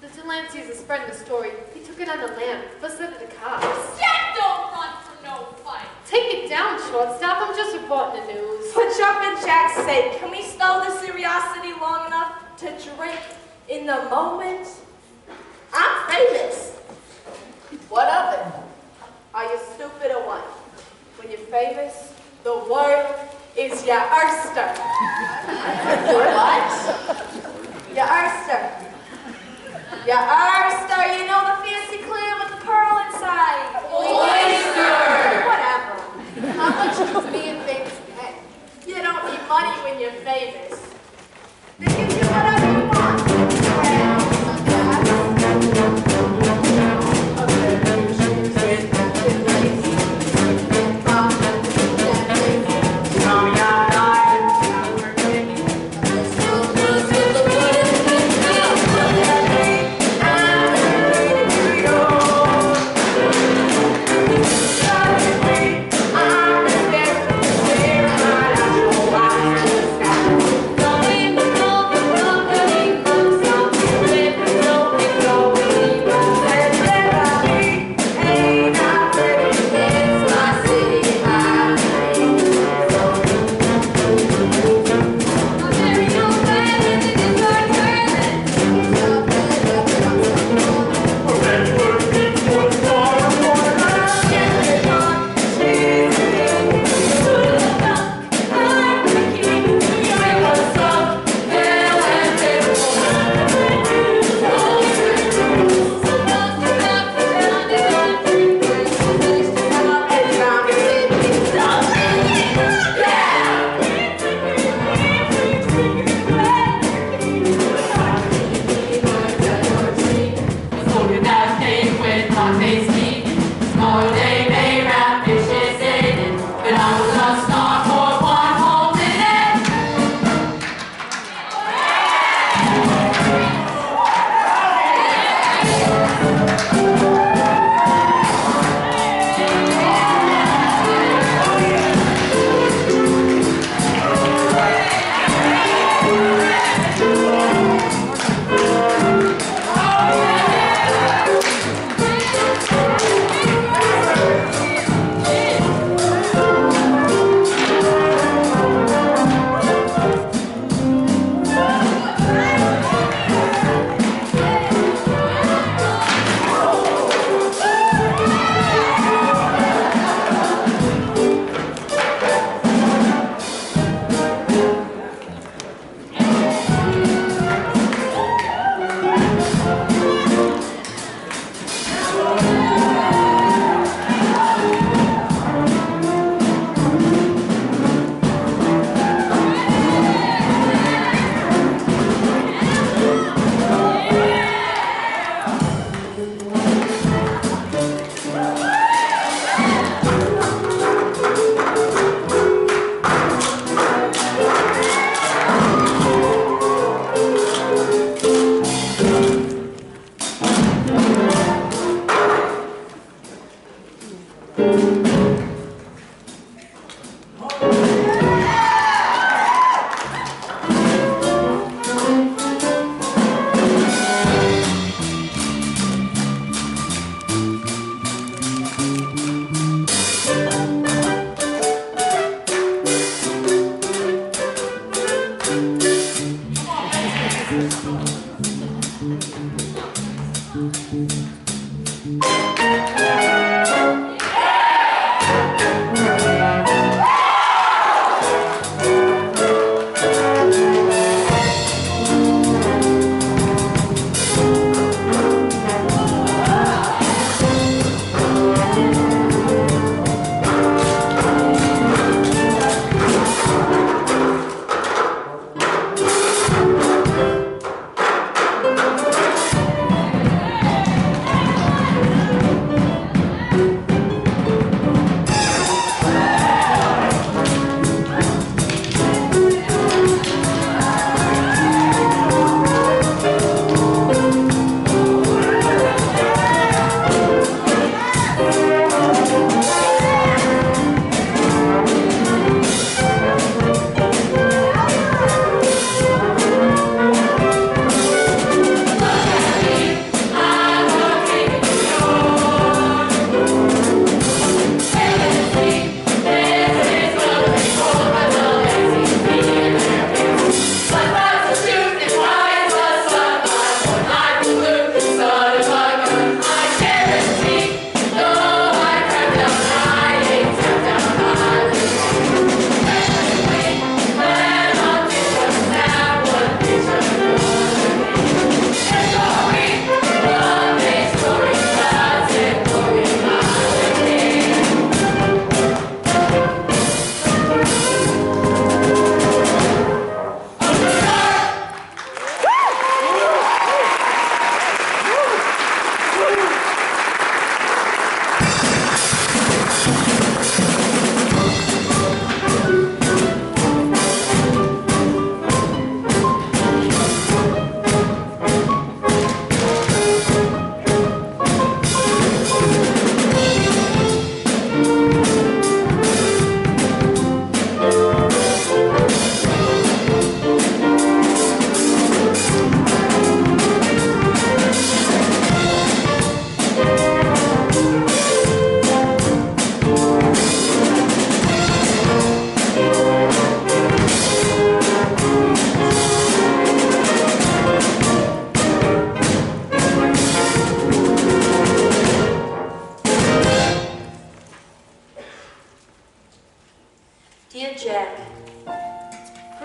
The Delancey's is spreading the story. He took it on the lam, but sent it to cops. Jack don't run from no don't fight. Take it down, shortstop. I'm just reporting the news. For jumping jack's sake, can we stow the curiosity long enough to drink in the moment? I'm famous. What of it? Are you stupid or what? When you're famous, the world is your oyster. What? Your oyster. Your oyster, you know the fancy clam with the pearl inside. Oyster! Whatever. How much does being famous pay? You don't need money when you're famous. They give you whatever you want. Well, Going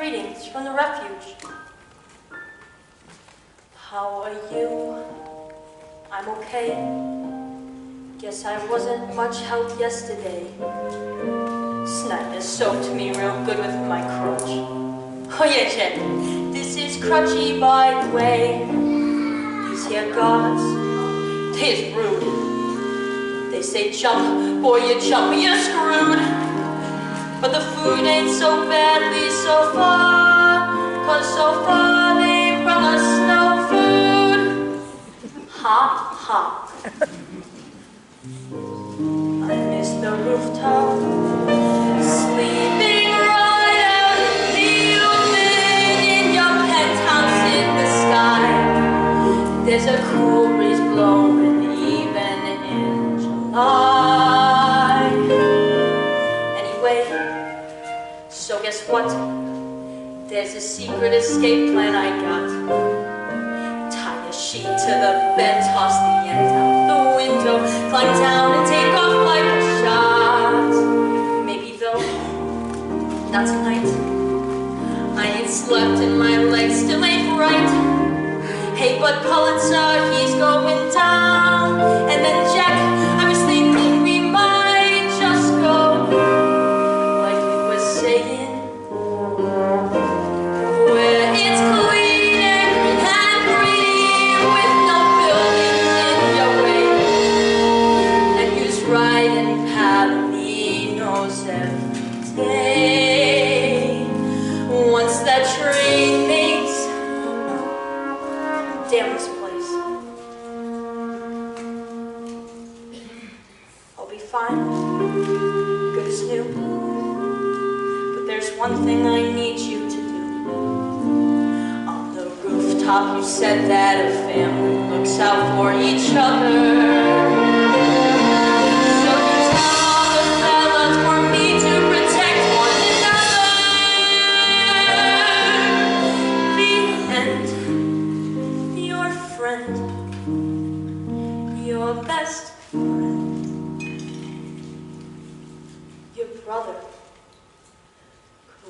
greetings from the refuge. How are you? I'm okay. Guess I wasn't much help yesterday. Snipe has soaked me real good with my crutch. Oh yeah, Jen, this is Crutchy by the way. These here guards, they is rude. They say jump, boy you jump, you're screwed. But the food ain't so badly so far, 'cause so far they brought us no food. Ha ha. I miss the rooftop, sleeping right out in the open in your penthouse in the sky. There's a cool breeze blowing even in July. Anyway, so guess what? There's a secret escape plan I got. Tie a sheet to the bed, toss the end out the window, climb down and take off like a shot. Maybe though, not tonight. I ain't slept and my legs still ain't right. Hey, but Pulitzer, he's going down. And then Jack, I was thinking we might just go, like we were saying, where it's clean and green with no buildings in your way. And use right and Palinos every day. Once that train makes damn this place. I'll be fine, good as new. But there's one thing I need you to do. On the rooftop you said that a family looks out for each other. So you tell all the fellas for me to protect one another. The end. Your friend, your best friend, your brother,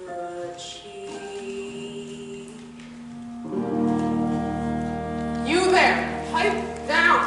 Crutchy. You there! Pipe down!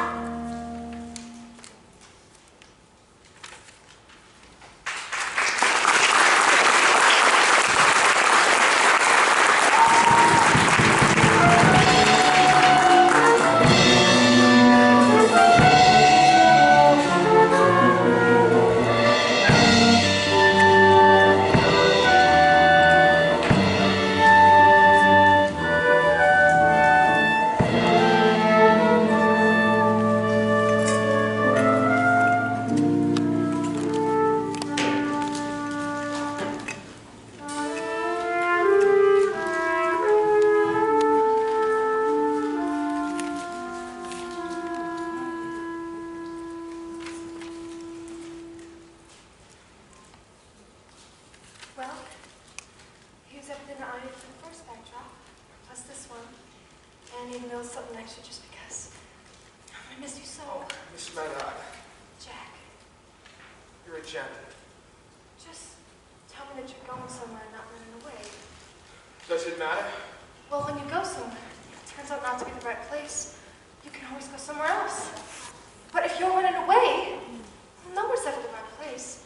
Well, here's everything that I did for the first backdrop, plus this one, and even though it's something extra just because I miss you so. Oh, Miss Meta, Jack, you're a gem. just tell me that you're going somewhere and not running away. Does it matter? Well, when you go somewhere, it turns out not to be the right place, you can always go somewhere else. But if you're running away, nowhere's ever the right place.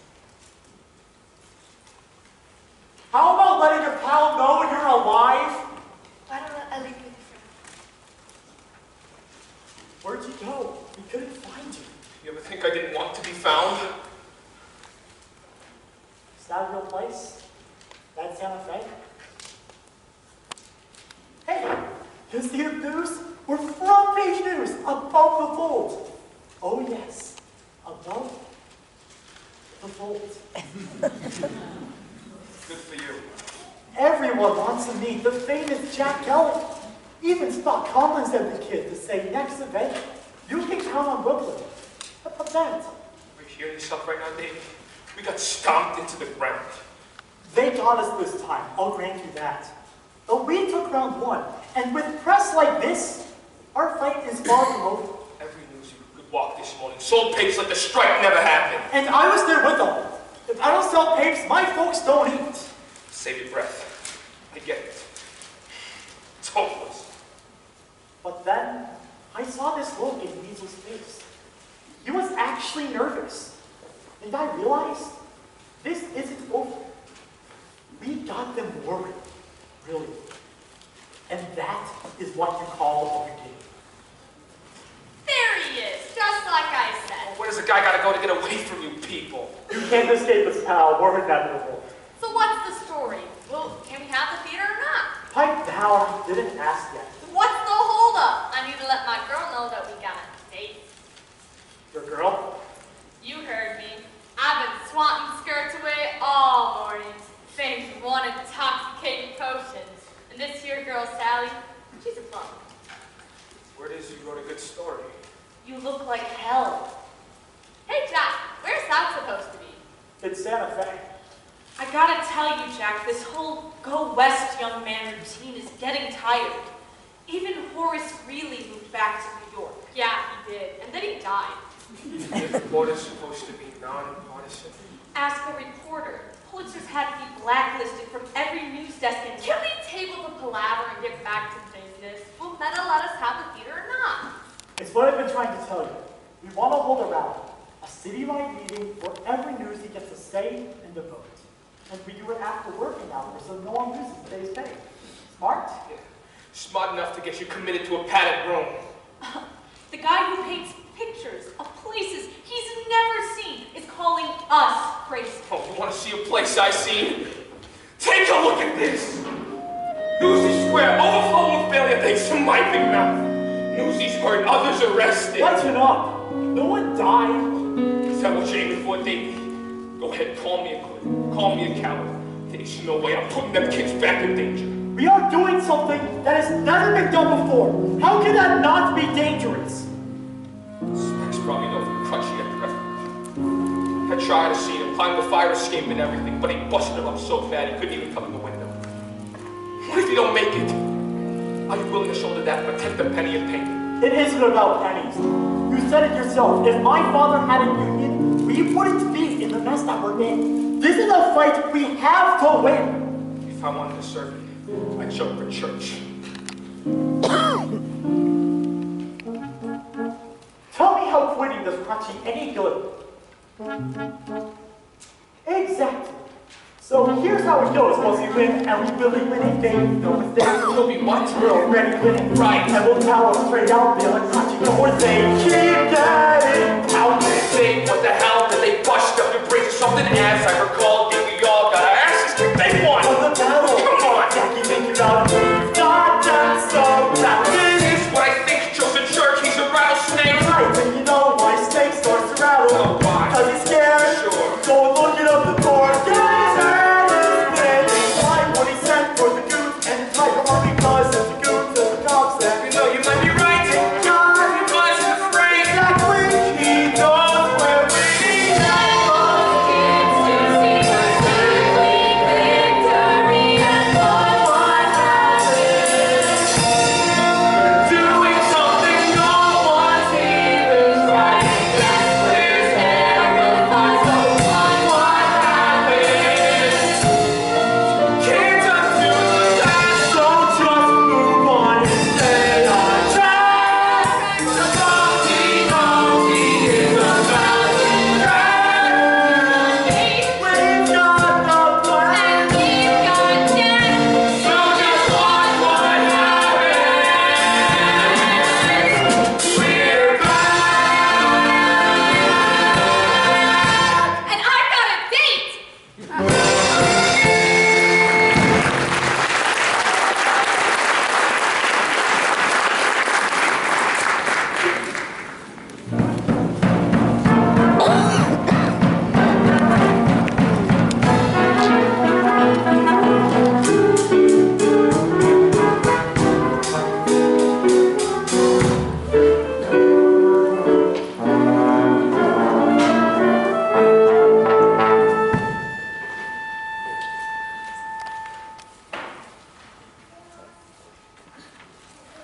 How about letting your pal know when you're alive? Why don't I leave you with your friend? Where'd you go? We couldn't find you. You ever think I didn't want to be found? Is that a real place? That Santa Fe? Hey, you see the news? We're front page news above the fold. Oh yes, above the fold. Good for you. Everyone wants to meet the famous Jack Kelly. Even Spock Collins said the kid to say next event, you can count on Brooklyn. How about that? Are you hearing yourself right now, Dave? We got stomped into the ground. They got us this time, I'll grant you that. But we took round one, and with press like this, our fight is far from over. Every news you could walk this morning sold pigs like the strike never happened. And I was there with them. If I don't sell papes, my folks don't eat. Save your breath. I get it. It's hopeless. But then I saw this look in Weasel's face. He was actually nervous. And I realized this isn't over. We got them worried, really. And that is what you call a beginning. There he is, just like I said. Where does a guy gotta go to get away from you people? You can't escape us, pal. We're inevitable. So what's the story? Well, can we have the theater or not? Pipe down. Didn't ask yet. What's the holdup? I need to let my girl know that we got a date. Your girl? You heard me. I've been swatting skirts away all morning, saying she wanted intoxicating potions. And this here girl, Sally, she's a bum. Word is you wrote a good story. You look like hell. Hey, Jack, where's that supposed to be? It's Santa Fe. I gotta tell you, Jack, this whole go west young man routine is getting tired. Even Horace Greeley moved back to New York. Yeah, he did. And then he died. This board is supposed to be non-partisan. Ask a reporter. Pulitzer's had to be blacklisted from every news desk in Can we table the palaver and get back to business? Will Meta let us have the theater or not? It's what I've been trying to tell you. We want to hold a rally, a citywide meeting where every newsie gets a say and a vote. And we do it after working hours so no one loses a day's pay. Smart? Yeah. Smart enough to get you committed to a padded room. The guy who paints pictures of places he's never seen is calling us crazy. Oh, you want to see a place I seen? Take a look at this! Newsies Square, overflowing with failure thanks to my big mouth. Newsies hurt, others arrested. Lighten up. No one died. Is that what you're aiming for, Davey? Go ahead, call me a quid. Call me a coward. There's no way I'm putting them kids back in danger. We are doing something that has never been done before. How can that not be dangerous? Specs probably know from the crutch he had the refuge. I tried to see him, climbed the fire escape and everything, but he busted him up so bad he couldn't even come in the window. What if you don't make it? Are you willing to shoulder that and protect a penny of pain? It isn't about pennies. You said it yourself. If my father had a union, we wouldn't be in the mess that we're in. This is a fight we have to win. If I wanted to serve it, I'd jump for church. Tell me how quitting does Crunchy any good. Exactly. So here's how it goes. Once we win, and we really win it, baby, no mistake. We'll be what? We're already winning. Right. And we'll tell them straight out there, like Crunchy, or they keep getting out. Say, what the hell? Did they bust up your bridge or something? As I recall, did we all got our asses kicked? They won! On the battle. Come on! Jackie, think you out. We've got them so rapid. This is what I think, Joseph Church, he's a rattlesnake. Right, and you know why snake starts to rattle. Oh, why? Cause he's scared. Sure. Go and look it up the board. Guys, why would he send for the goose and the tiger army? Because it's the goose and the cops there. You know, you might be right. God, He wasn't afraid. exactly. He knows where we Doing something no one's even tried. There's everyone, so what happened? Can't undo the past, so just move on and stay on track. the naughty is about to crack. We've got the plan. So just watch what happens. We're back. And I've got a date!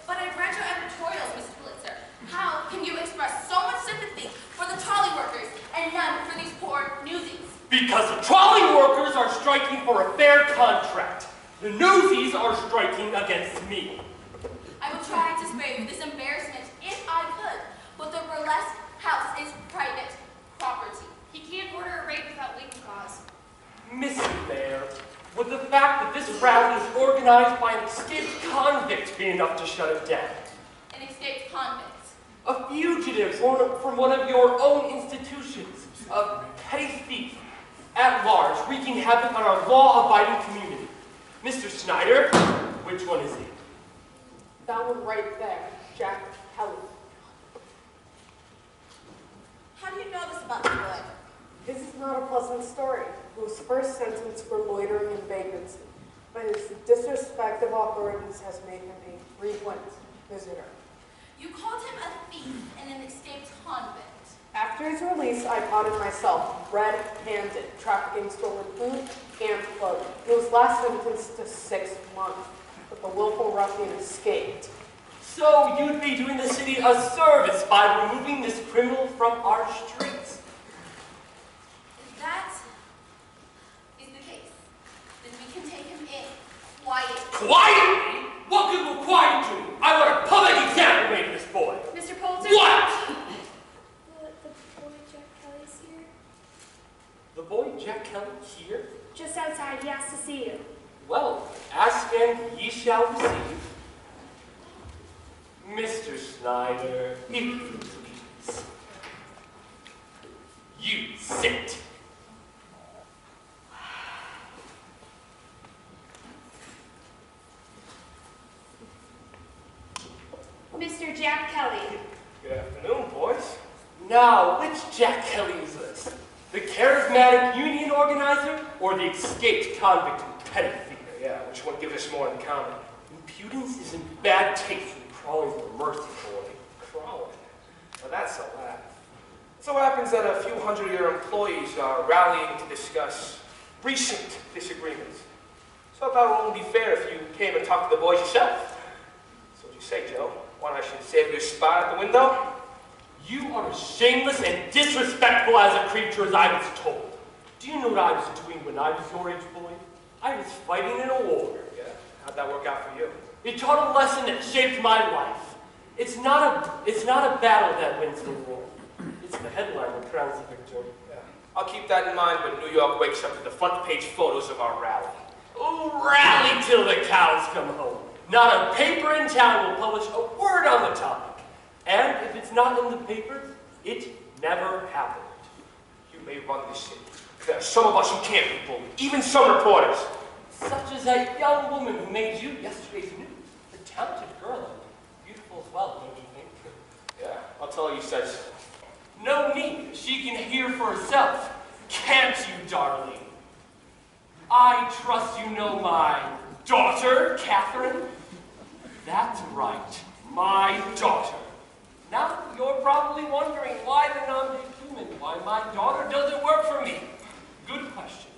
But I read your editorials, Miss Pulitzer. How can you express so much sympathy for the trolley workers and none for these poor newsies? Because the trolley workers are striking for a fair contract. The Newsies are striking against me. I will try to spare you this embarrassment if I could, but the burlesque house is private property. He can't order a raid without legal cause. Mr. Mayor, would the fact that this rally is organized by an escaped convict be enough to shut it down? An escaped convict. A fugitive from one of your own institutions, a petty thief at large, wreaking havoc on our law-abiding community. Mr. Snyder, which one is he? That one right there, Jack Kelly. How do you know this about the boy? This is not a pleasant story. He was first sentenced for loitering and vagrancy, but his disrespect of authorities has made him a frequent visitor. You called him a thief and an escaped convict. After his release, I caught him myself, red-handed, trafficking stolen food and clothing. He was last sentenced to 6 months, but the willful ruffian escaped. So you'd be doing the city a service by removing this criminal from our streets. If that is the case, then we can take him in quietly. Quietly? What good will quiet do? I want a public example made of this boy. Mr. Poulter? What? The boy Jack Kelly's here. The boy Jack Kelly here? Just outside, he asked to see you. Well, ask and ye shall receive. Mr. Snyder, if you please. You sit. Mr. Jack Kelly. Good afternoon, boys. Now, which Jack Kelly is this? The charismatic union organizer or the escaped convict and petty thief? Yeah, which one gives us more in common? Impudence is in bad taste when crawling for mercy, boy. Crawling. Well, that's a laugh. It so happens that a few hundred of your employees are rallying to discuss recent disagreements. So I thought it would only be fair if you came and talked to the boys yourself. So what'd you say, Joe? Why, I should save your spot at the window? You are as shameless and disrespectful as a creature as I was told. Do you know what I was doing when I was your age, boy? I was fighting in a war. Yeah? How'd that work out for you? It taught a lesson that shaped my life. It's not a battle that wins the war. It's the headline that crowns the victor. Yeah. I'll keep that in mind when New York wakes up to the front page photos of our rally. Oh, rally till the cows come home. Not a paper in town will publish a word on the topic. And if it's not in the papers, it never happened. You may run this city. There are some of us who can't be bullied, even some reporters. Such as that young woman who made you yesterday's news. A talented girl and beautiful as well, don't you think? Yeah, I'll tell her you said so. No need. She can hear for herself. Can't you, darling? I trust you know my daughter, Catherine? That's right, my daughter. Now, you're probably wondering why the non-big human, why my daughter doesn't work for me. Good questions.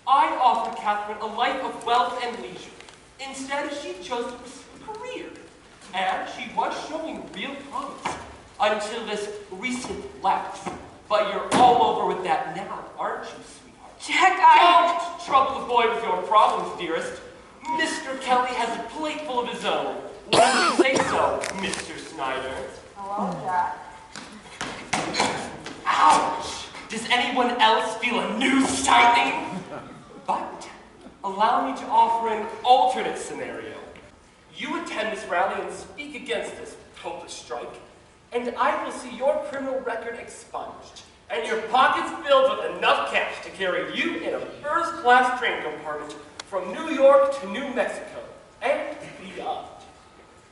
I offered Catherine a life of wealth and leisure. Instead, she chose to pursue a career. And she was showing real promise until this recent lapse. But you're all over with that now, aren't you, sweetheart? Jack, Don't trouble the boy with your problems, dearest. Mr. Kelly has a plate full of his own. Why do you say so, Mr. Snyder? Hello, Jack. Ouch! Does anyone else feel a new sighting? But allow me to offer an alternate scenario. You attend this rally and speak against this hopeless strike, and I will see your criminal record expunged, and your pockets filled with enough cash to carry you in a first-class train compartment from New York to New Mexico, and beyond.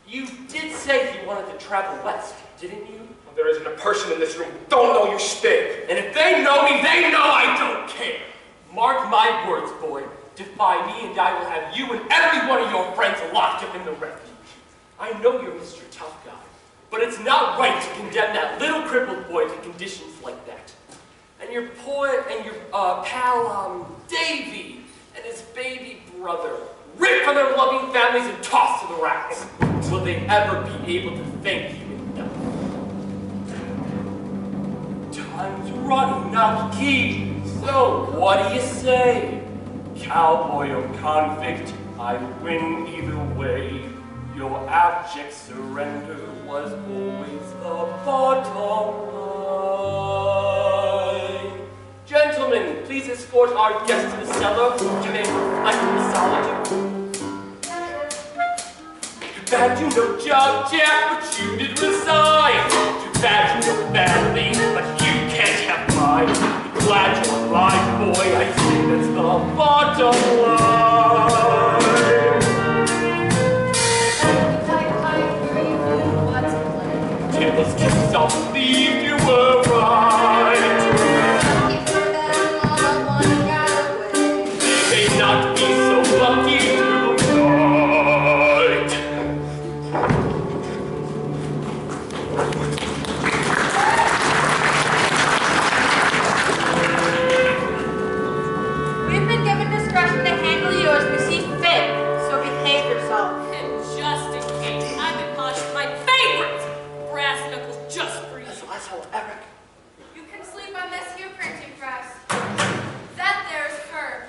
You did say you wanted to travel west, didn't you? Well, there isn't a person in this room who don't know you stink. And if they know me, they know I don't care. Mark my words, boy. Defy me and I will have you and every one of your friends locked up in the refuge. I know you're Mr. Tough Guy, but it's not right to condemn that little crippled boy to conditions like that. And your pal, Davy, and his baby brother, ripped from their loving families and tossed to the rats. Will they ever be able to thank you enough? Time's running out, Keith. So, what do you say? Cowboy or convict, I'd win either way. Your abject surrender was always the bottom line. Gentlemen, please escort our guest to the cellar to make reflect in solitude. Too bad you know job, Jack, but you did resign. Too bad you know badly, but you can't have mine. Be glad you're alive, boy. I say that's the bottom line. Let's kiss yourself, believe you were right. They may not be so lucky tonight. We've been given discretion to handle you as we see fit, so behave yourself. And just in case, I've been polishing my favorite brass knuckles just for you. That's how Eric. You can sleep on this here printing press. That there's firm.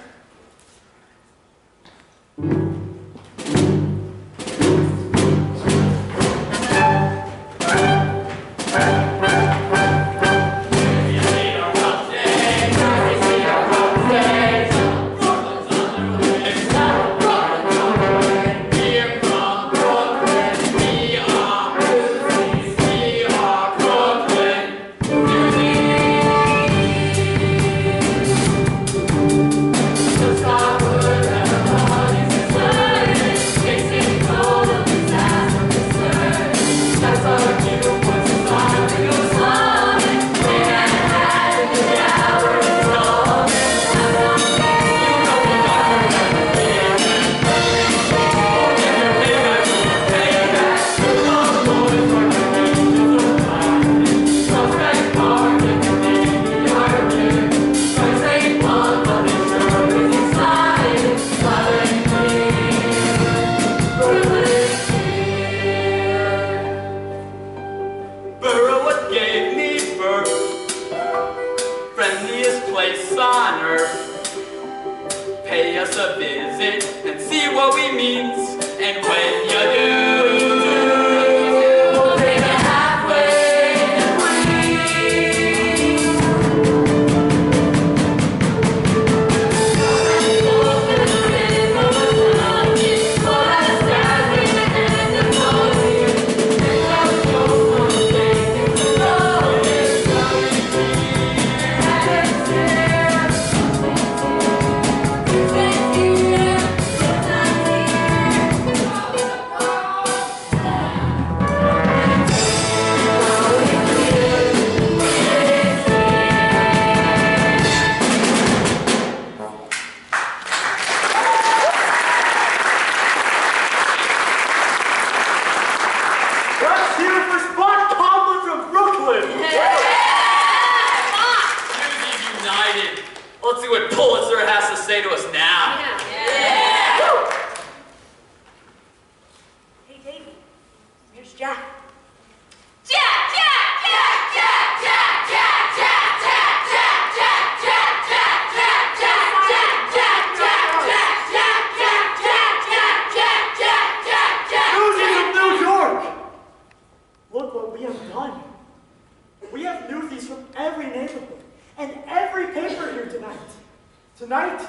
Tonight,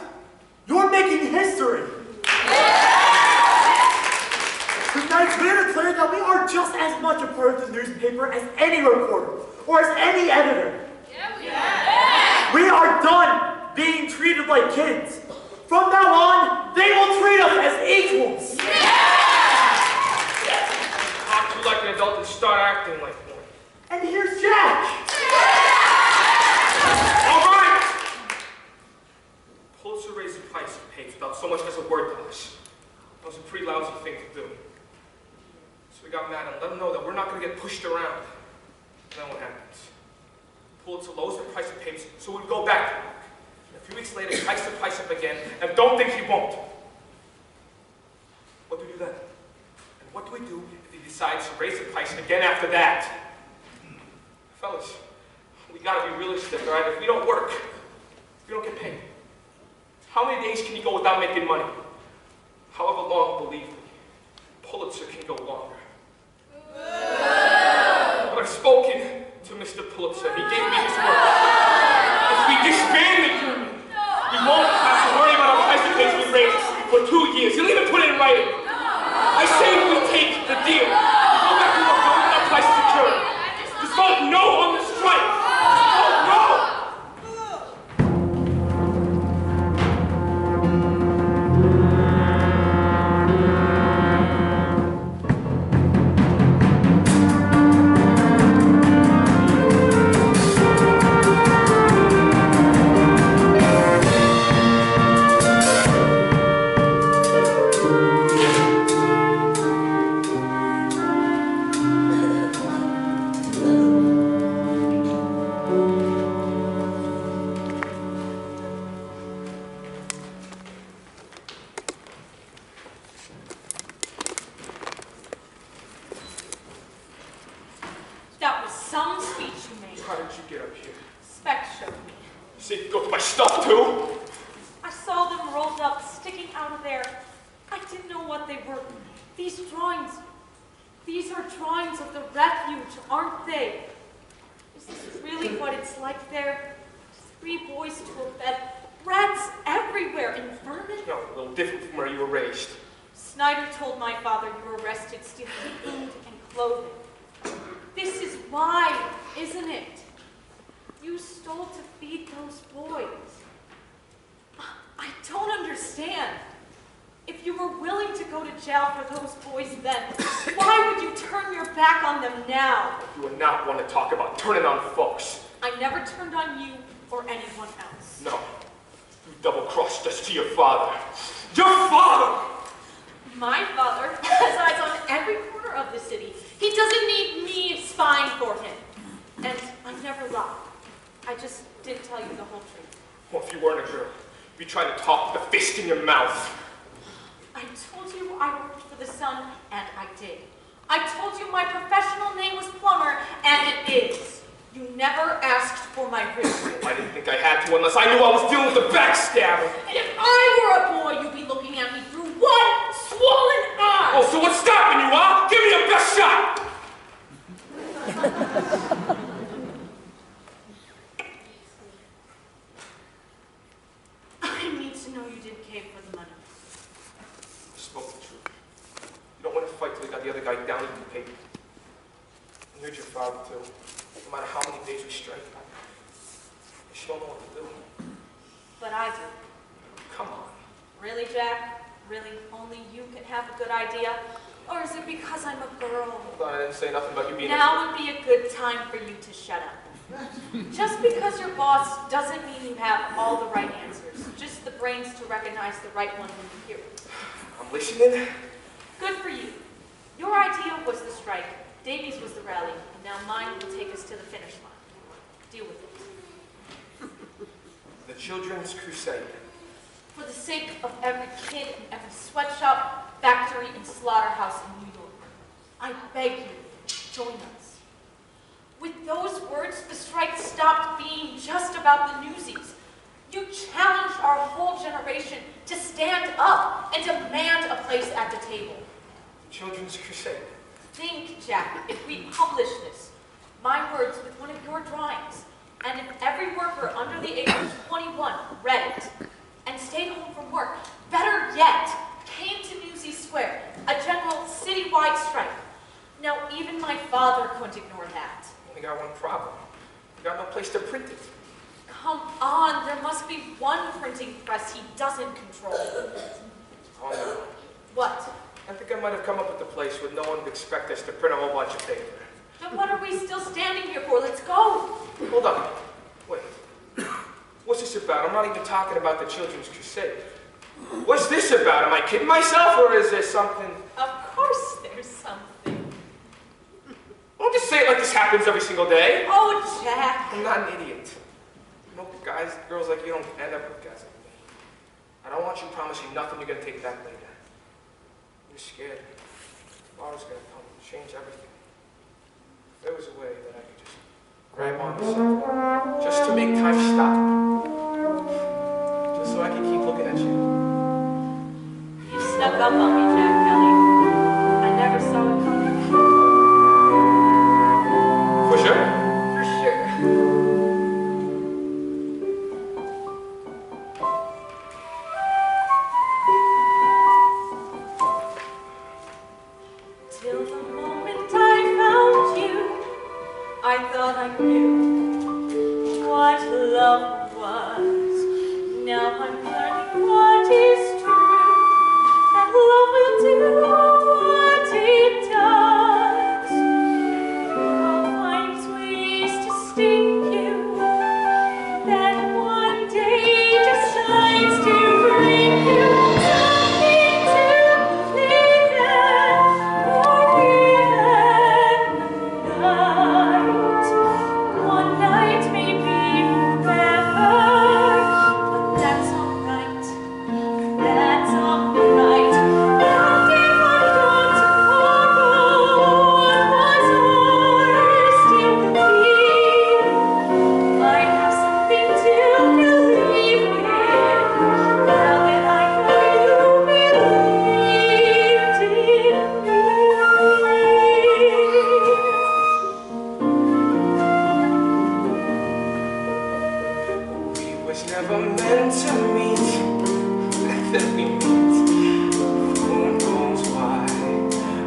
you're making history. Tonight, we're declaring that we are just as much a part of the newspaper as any reporter or as any editor. We are done being treated like kids. From now on, they will treat us as equals. Act like an adult and start acting like one. And here's Jack. All right! Pulitzer raised the price of page without so much as a word to us. That was a pretty lousy thing to do. So we got mad and let them know that we're not going to get pushed around. And then what happens? Pulitzer lowers the price of papers so we go back to work. And a few weeks later, he hikes the price up again, and don't think he won't. What do we do then? And what do we do if he decides to raise the price again after that? Fellas, we gotta be realistic, all right? If we don't work, we don't get paid. How many days can you go without making money? However long, believe me, Pulitzer can go longer. But I've spoken to Mr. Pulitzer. He gave me his word. If we disband the union, we won't have to worry about our presentation rates for 2 years. He'll even put it in writing. I say we take the deal. We go back to work with our price security. Just vote no on the strike. Vote no! That was some speech you made. How did you get up here? Spec showed me. You say you go through my stuff too? I saw them rolled up, sticking out of there. I didn't know what they were. These drawings. These are drawings of the refuge, aren't they? Is this really what it's like there? 3 boys to a bed, rats everywhere, and vermin? No, a little different from where you were raised. Snyder told my father you were arrested stealing food and clothing. This is why, isn't it? You stole to feed those boys. I don't understand. If you were willing to go to jail for those boys then, why would you turn your back on them now? You are not one to talk about turning on folks. I never turned on you or anyone else. No. You double-crossed us to your father. Your father! My father resides on every corner of the city. He doesn't need me spying for him. And I never lied. I just didn't tell you the whole truth. Well, if you weren't a girl, you'd be trying to talk with a fist in your mouth. I told you I worked for the Sun, and I did. I told you my professional name was Plumber, and it is. You never asked for my wrist. I didn't think I had to unless I knew I was dealing with a backstabber. And if I were a boy, you'd be looking at me through one swollen eye. Oh, so what's stopping you, huh? Give me your best shot! I need to know you didn't cave for the money. I spoke the truth. You don't want to fight till you got the other guy down in the paper. And you're your father, too. No matter how many days we strike, I just don't know what to do. But I do. Come on. Really, Jack? Really, only you can have a good idea? Or is it because I'm a girl? Hold on, I didn't say nothing about you being Now would be a good time for you to shut up. Just because you're boss doesn't mean you have all the right answers. Just the brains to recognize the right one when you hear it. I'm listening. Good for you. Your idea was the strike. Davies was the rally. And now mine will take us to the finish line. Deal with it. The Children's Crusade. For the sake of every kid in every sweatshop, factory, and slaughterhouse in New York, I beg you, join us. With those words, the strike stopped being just about the Newsies. You challenged our whole generation to stand up and demand a place at the table. The Children's Crusade. Think, Jack, if we publish this, my words with one of your drawings, and if every worker under the age of 21 read it, and stayed home from work, better yet, came to Newsies Square, a general citywide strike. Now, even my father couldn't ignore that. Only got one problem. We got no place to print it. Come on, there must be one printing press he doesn't control. Oh no. What? I think I might have come up with a place where no one would expect us to print a whole bunch of paper. Then what are we still standing here for? Let's go. Hold on. Wait. What's this about? I'm not even talking about the Children's Crusade. What's this about? Am I kidding myself, or is there something? Of course there's something. Don't just say it like this happens every single day. Oh, Jack. I'm not an idiot. You know, guys, girls like you don't end up with guys like me. I don't want you to promise you nothing you're going to take back later. You're scared. Tomorrow's going to come and change everything. If there was a way that I could just grab onto something, just to make time stop. Just so I can keep looking at you. You snuck up on me, Jack Kelly. I never saw it coming. For sure? For sure. Till the moment I found you, I thought I knew what love was. Now I'm learning what is true, that love will do what it does. Love finds ways to sting you, then one day decides to bring you something to believe in, or even the night. One night may be forever, but that's alright. That's alright. And if I'm gone tomorrow, what was ours still could be. I have something to believe in, now that I know you believed in me. We was never meant to meet, then we meet. Who knows why?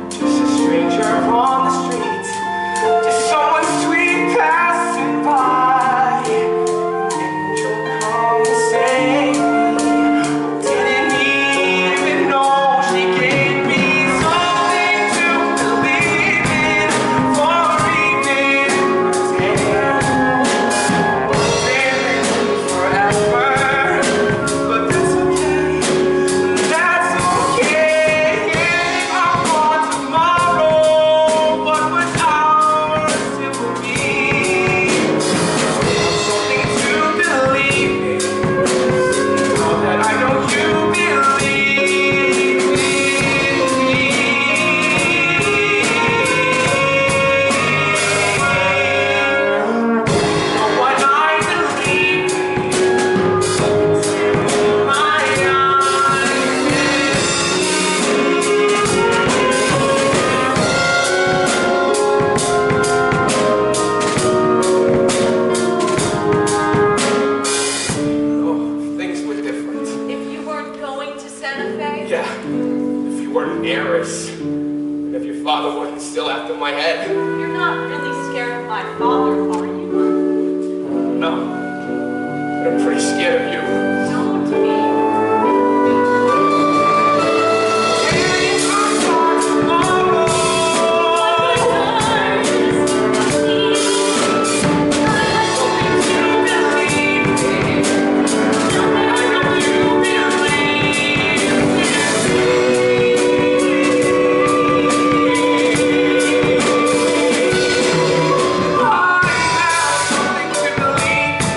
Just a stranger on the street, just someone sweet passing by. An angel come to save me. Didn't even know she gave me something to believe in for evening. Forever, but that's okay. That's okay. I'm gone tomorrow. What was ours still will be. Something to believe in. Now that I know you believe in me. What I believe in my Oh, things were different. If you weren't going to Santa Fe, Yeah, if you weren't an heiress, and if your father wasn't still after my head. you're not really scared of my father, are you? No, but I'm pretty scared of you. Don't be. If I'm gone tomorrow, something to believe in. I know you believe in me. I have something to believe in.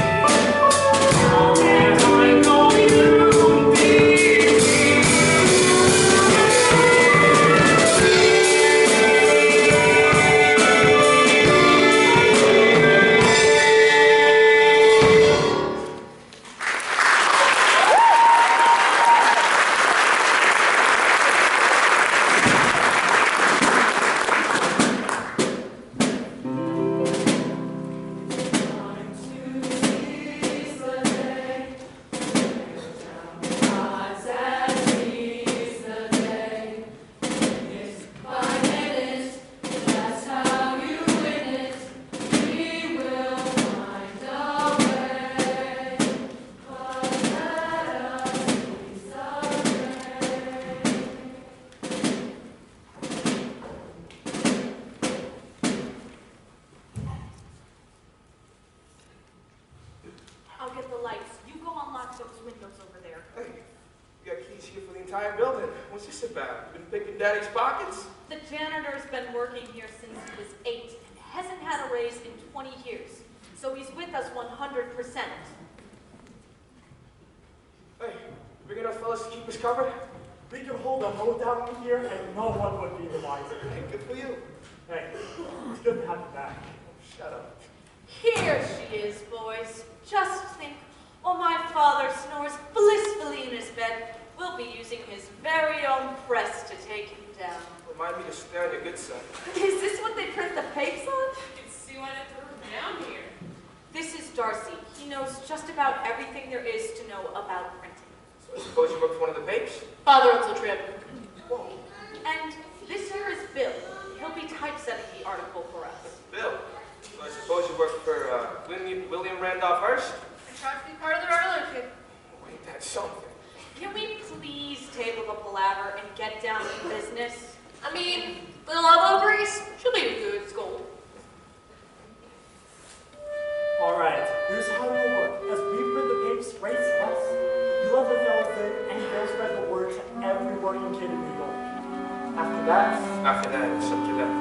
I'll get the lights. You go unlock those windows over there. Hey, you got keys here for the entire building. What's this about? You been picking Daddy's pockets? The janitor's been working here since he was 8 and hasn't had a raise in 20 years. So he's with us 100%. Hey, you big enough fellas to keep us covered? We could hold a hold down here and no one would be the wiser. Hey, good for you. Hey, it's good to have you back. Shut up. Here she is, boys. Just think, while my father snores blissfully in his bed, We'll be using his very own press to take him down. Remind me to stay on your good side. Is this what they print the papes on? You can see when it threw down here. This is Darcy. He knows just about everything there is to know about printing. So I suppose you work for one of the papes? Father owns a trip. Whoa. And this here is Bill. He'll be typesetting the article for us. Bill. So I suppose you work for William Randolph Hearst? I tried to be part of the revolution. Wait, that's something. Can we please table the palaver and get down to business? I mean, little elbow grease, she'll be a good school. Alright, here's how it will work. As we print the papes right to us, you let the fellow in and they'll spread the word to every working kid in New York. After that, it's up to them.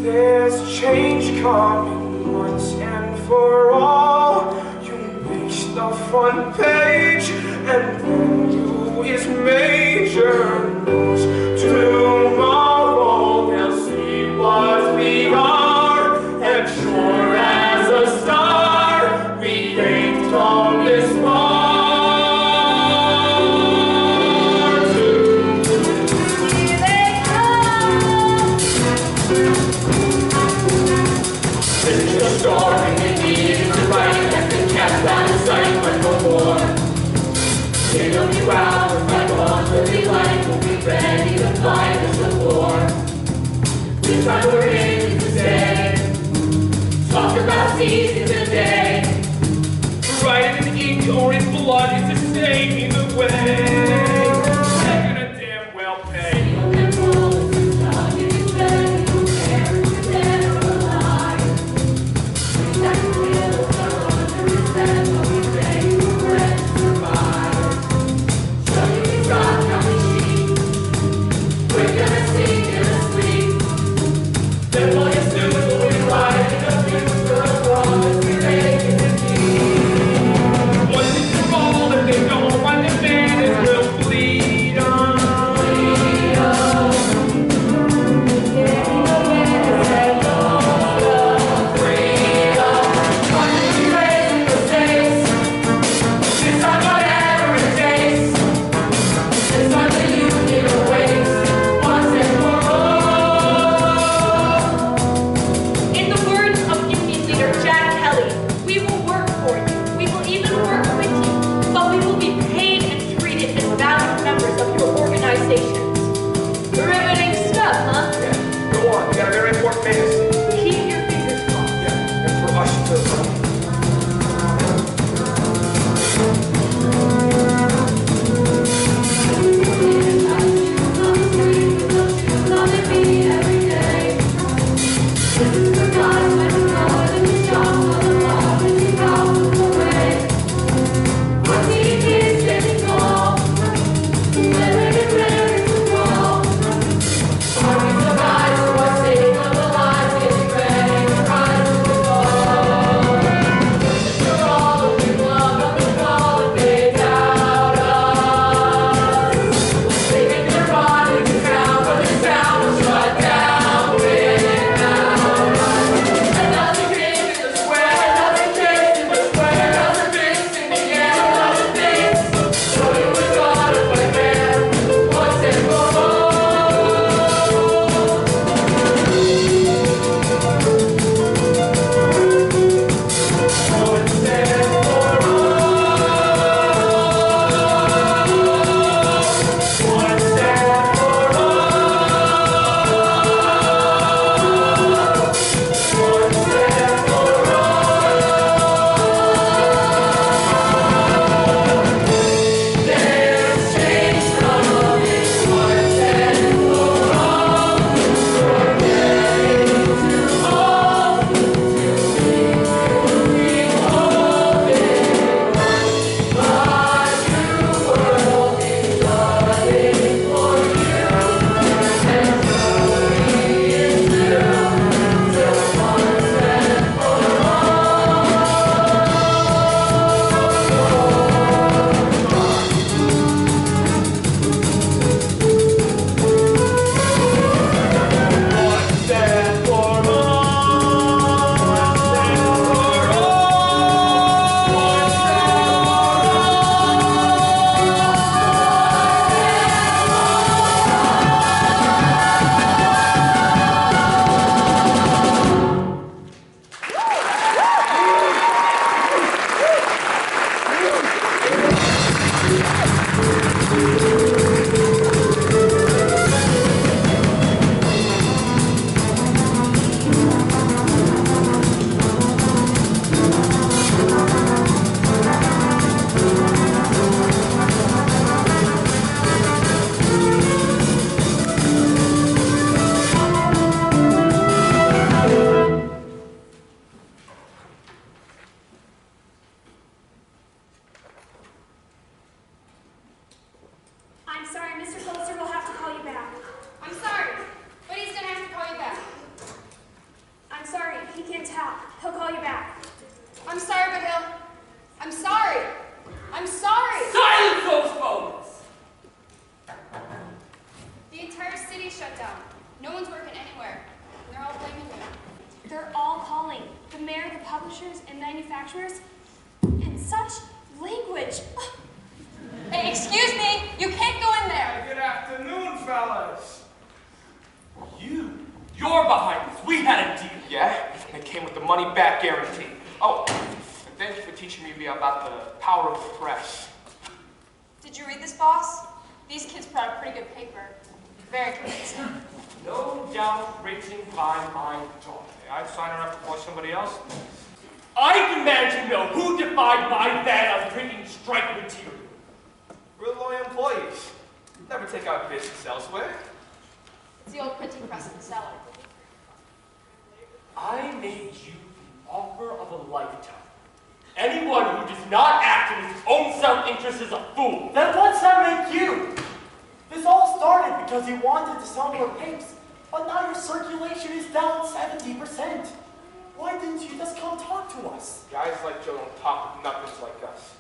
There's change coming once and for all. You make the front page, and then you is major news. Tomorrow they'll see what we are, and sure as a star, we ain't come this far. Story we need to write has been kept out of sight, but no more. It'll be wild, like all really life will be ready to fight us a war. We try we're in to stay, talk about seasons a day. Writing in ink or in blood is the same either way. They're gonna damn well pay. We're gonna sing in a sleep. sorry, Mr. Pulitzer will have to call you back. I'm sorry, but he's gonna have to call you back. I'm sorry, he can't tell. He'll call you back. I'm sorry, but I'm sorry. I'm sorry. Silence those phones! The entire city shut down. No one's working anywhere. They're all blaming you. They're all calling. The mayor, the publishers, and manufacturers. And such language. Hey, excuse me, you can't go in there. Good afternoon, fellas. You're behind this. We had a deal. Yeah, and it came with the money back guarantee. Oh, and thank you for teaching me about the power of the press. Did you read this, boss? These kids put out a pretty good paper. Very convincing. No doubt written by my daughter. I'd sign her up for somebody else. I demand to know who defied my ban of printing strike material. We're loyal employees. Never take out business elsewhere. It's the old printing press in the cellar. I made you the offer of a lifetime. Anyone who does not act in his own self-interest is a fool. Then what's that make you? This all started because you wanted to sell more papes, but now your circulation is down 70%. Why didn't you just come talk to us? Guys like Joe don't talk with nothings like us.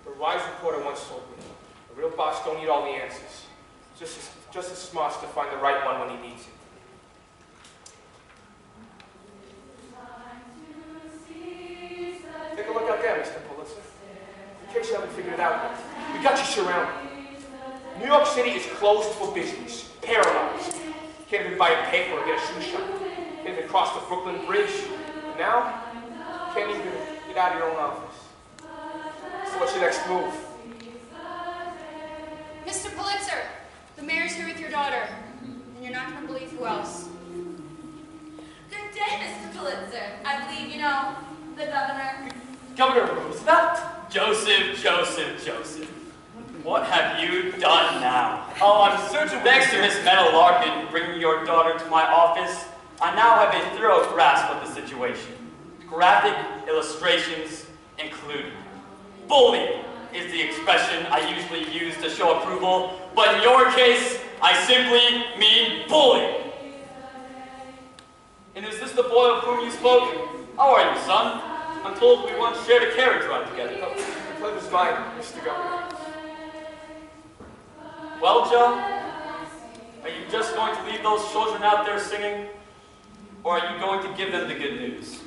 The wise reporter once told me, a real boss don't need all the answers. Just as smart to find the right one when he needs it. Take a look out there, Mr. Pulitzer. In case you haven't figured it out yet, we got you surrounded. New York City is closed for business, paralyzed. Can't even buy a paper or get a shoe shine. Can't even cross the Brooklyn Bridge. And now, can't even get out of your own office. So what's your next move? Mr. Pulitzer, the mayor's here with your daughter. And you're not gonna believe who else. Good day, Mr. Pulitzer. I believe you know the governor. Governor Roosevelt? Joseph. What have you done now? Oh, I'm certain thanks to Miss Meta Larkin bringing your daughter to my office, I now have a thorough grasp of the situation. Graphic illustrations included. Bully is the expression I usually use to show approval, but in your case, I simply mean bully. And is this the boy of whom you spoke? How are you, son? I'm told we once shared a carriage ride together. The pleasure's mine, Mr. Governor. Well, Joe, are you just going to leave those children out there singing? Or are you going to give them the good news?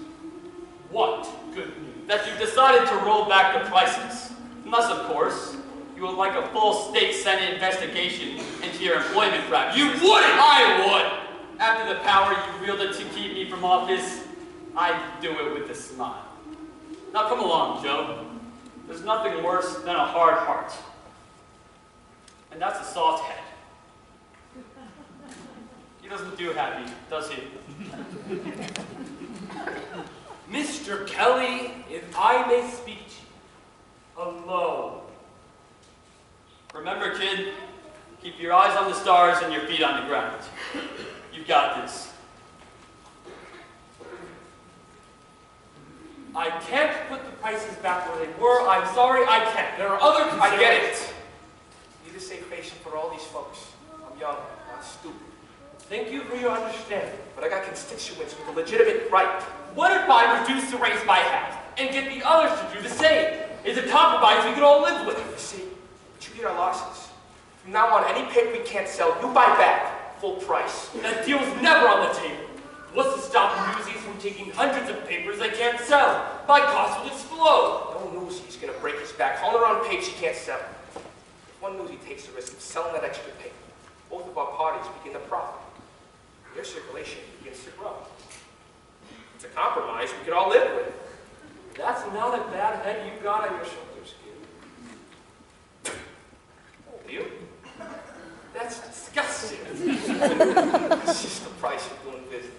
What good news? That you've decided to roll back the prices. Unless, of course, you would like a full state Senate investigation into your employment practices. You wouldn't! I would! After the power you wielded to keep me from office, I'd do it with a smile. Now come along, Joe. There's nothing worse than a hard heart. And that's a soft head. He doesn't do happy, does he? Mr. Kelly, if I may speak to you, alone. Remember, kid, keep your eyes on the stars and your feet on the ground. You've got this. I can't put the prices back where they were. I'm sorry, I can't. There are other I get it. You need to stay patient for all these folks. I'm young, not stupid. Thank you for your understanding. But I got constituents with a legitimate right. What if I reduce the rates by half and get the others to do the same? It's a compromise we can all live with. You see, but you beat our losses. From now on, any paper we can't sell, you buy back, full price. That deal's never on the table. What's to stop Newsies from taking hundreds of papers they can't sell? My costs will explode. No Newsie's gonna break his back, hauling around a page he can't sell. If one Newsie takes the risk of selling that extra paper, both of our parties begin to profit. Their circulation begins to grow. It's a compromise we could all live with. That's not a bad head you got on your shoulders, kid. Oh, you? That's disgusting. It's just the price of doing business.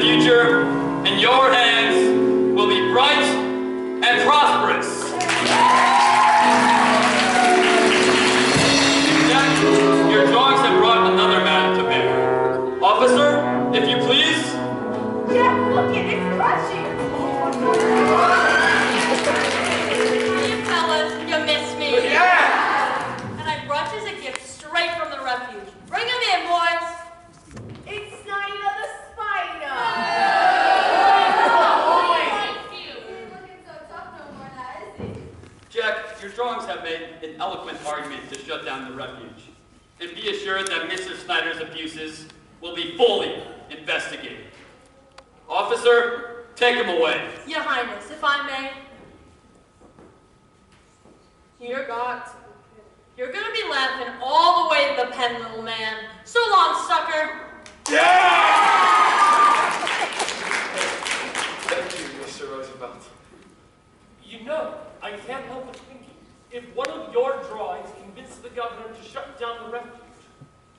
future in your hands will be bright and prosperous. Jack, your drawings have brought another man to bear. Officer, if you please. Jack, look it, it's crushing. You fellas, you miss me. Yeah! And I brought you as a gift straight from the refuge. Bring him in, boys. It's Snyder the Spider. Jack, your drawings have made an eloquent argument to shut down the refuge. And be assured that Mr. Snyder's abuses will be fully investigated. Officer, take him away. Your Highness, if I may. You're got. You're gonna be laughing all the way to the pen, little man. So long, sucker. Thank you, Mr. Roosevelt. You know, I can't help but thinking, if one of your drawings convinced the governor to shut down the refuge,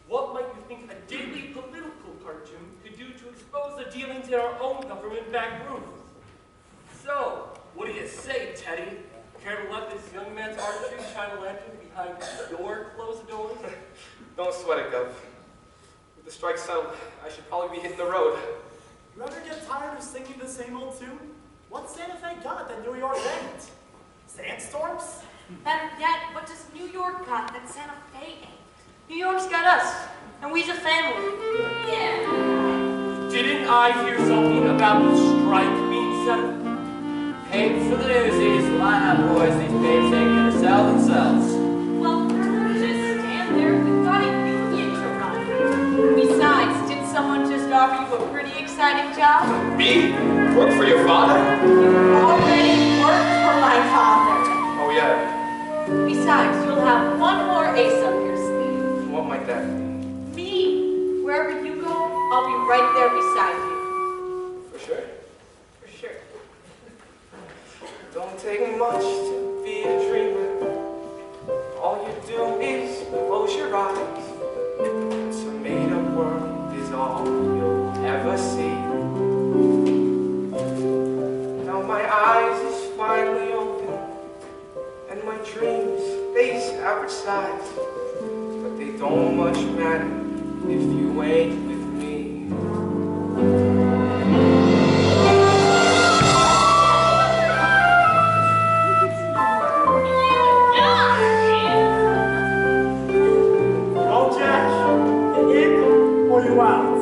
what might you think a daily political cartoon could do to expose the dealings in our own government back rooms? So, what do you say, Teddy? Care to let this young man's artistry shine a lantern behind your closed doors? Don't sweat it, Gov. With the strike settled, I should probably be hitting the road. You ever get tired of singing the same old tune? What Santa Fe got that New York ain't? Sandstorms? Better yet, what does New York got that Santa Fe ain't? New York's got us, and we's a family. Yeah. Didn't I hear something about the strike being settled? Paid for the Newsies. Line up, boys. These babes ain't gonna sell themselves. Well, just stand there. We thought it'd be you to run. Besides, did someone just offer you a pretty exciting job? Me? Work for your father? You already worked for my father. Oh, yeah. Besides, you'll have one more ace up your sleeve. What might that be? Me. Wherever you go, I'll be right there beside you. For sure. For sure. Don't take much to be a dreamer. All you do is close your eyes. It's a made-up world is all you'll ever see. Now my eyes is finally open, and my dreams, they's average size. But they don't much matter if you ain't with me. Well, Jack, you in or you out?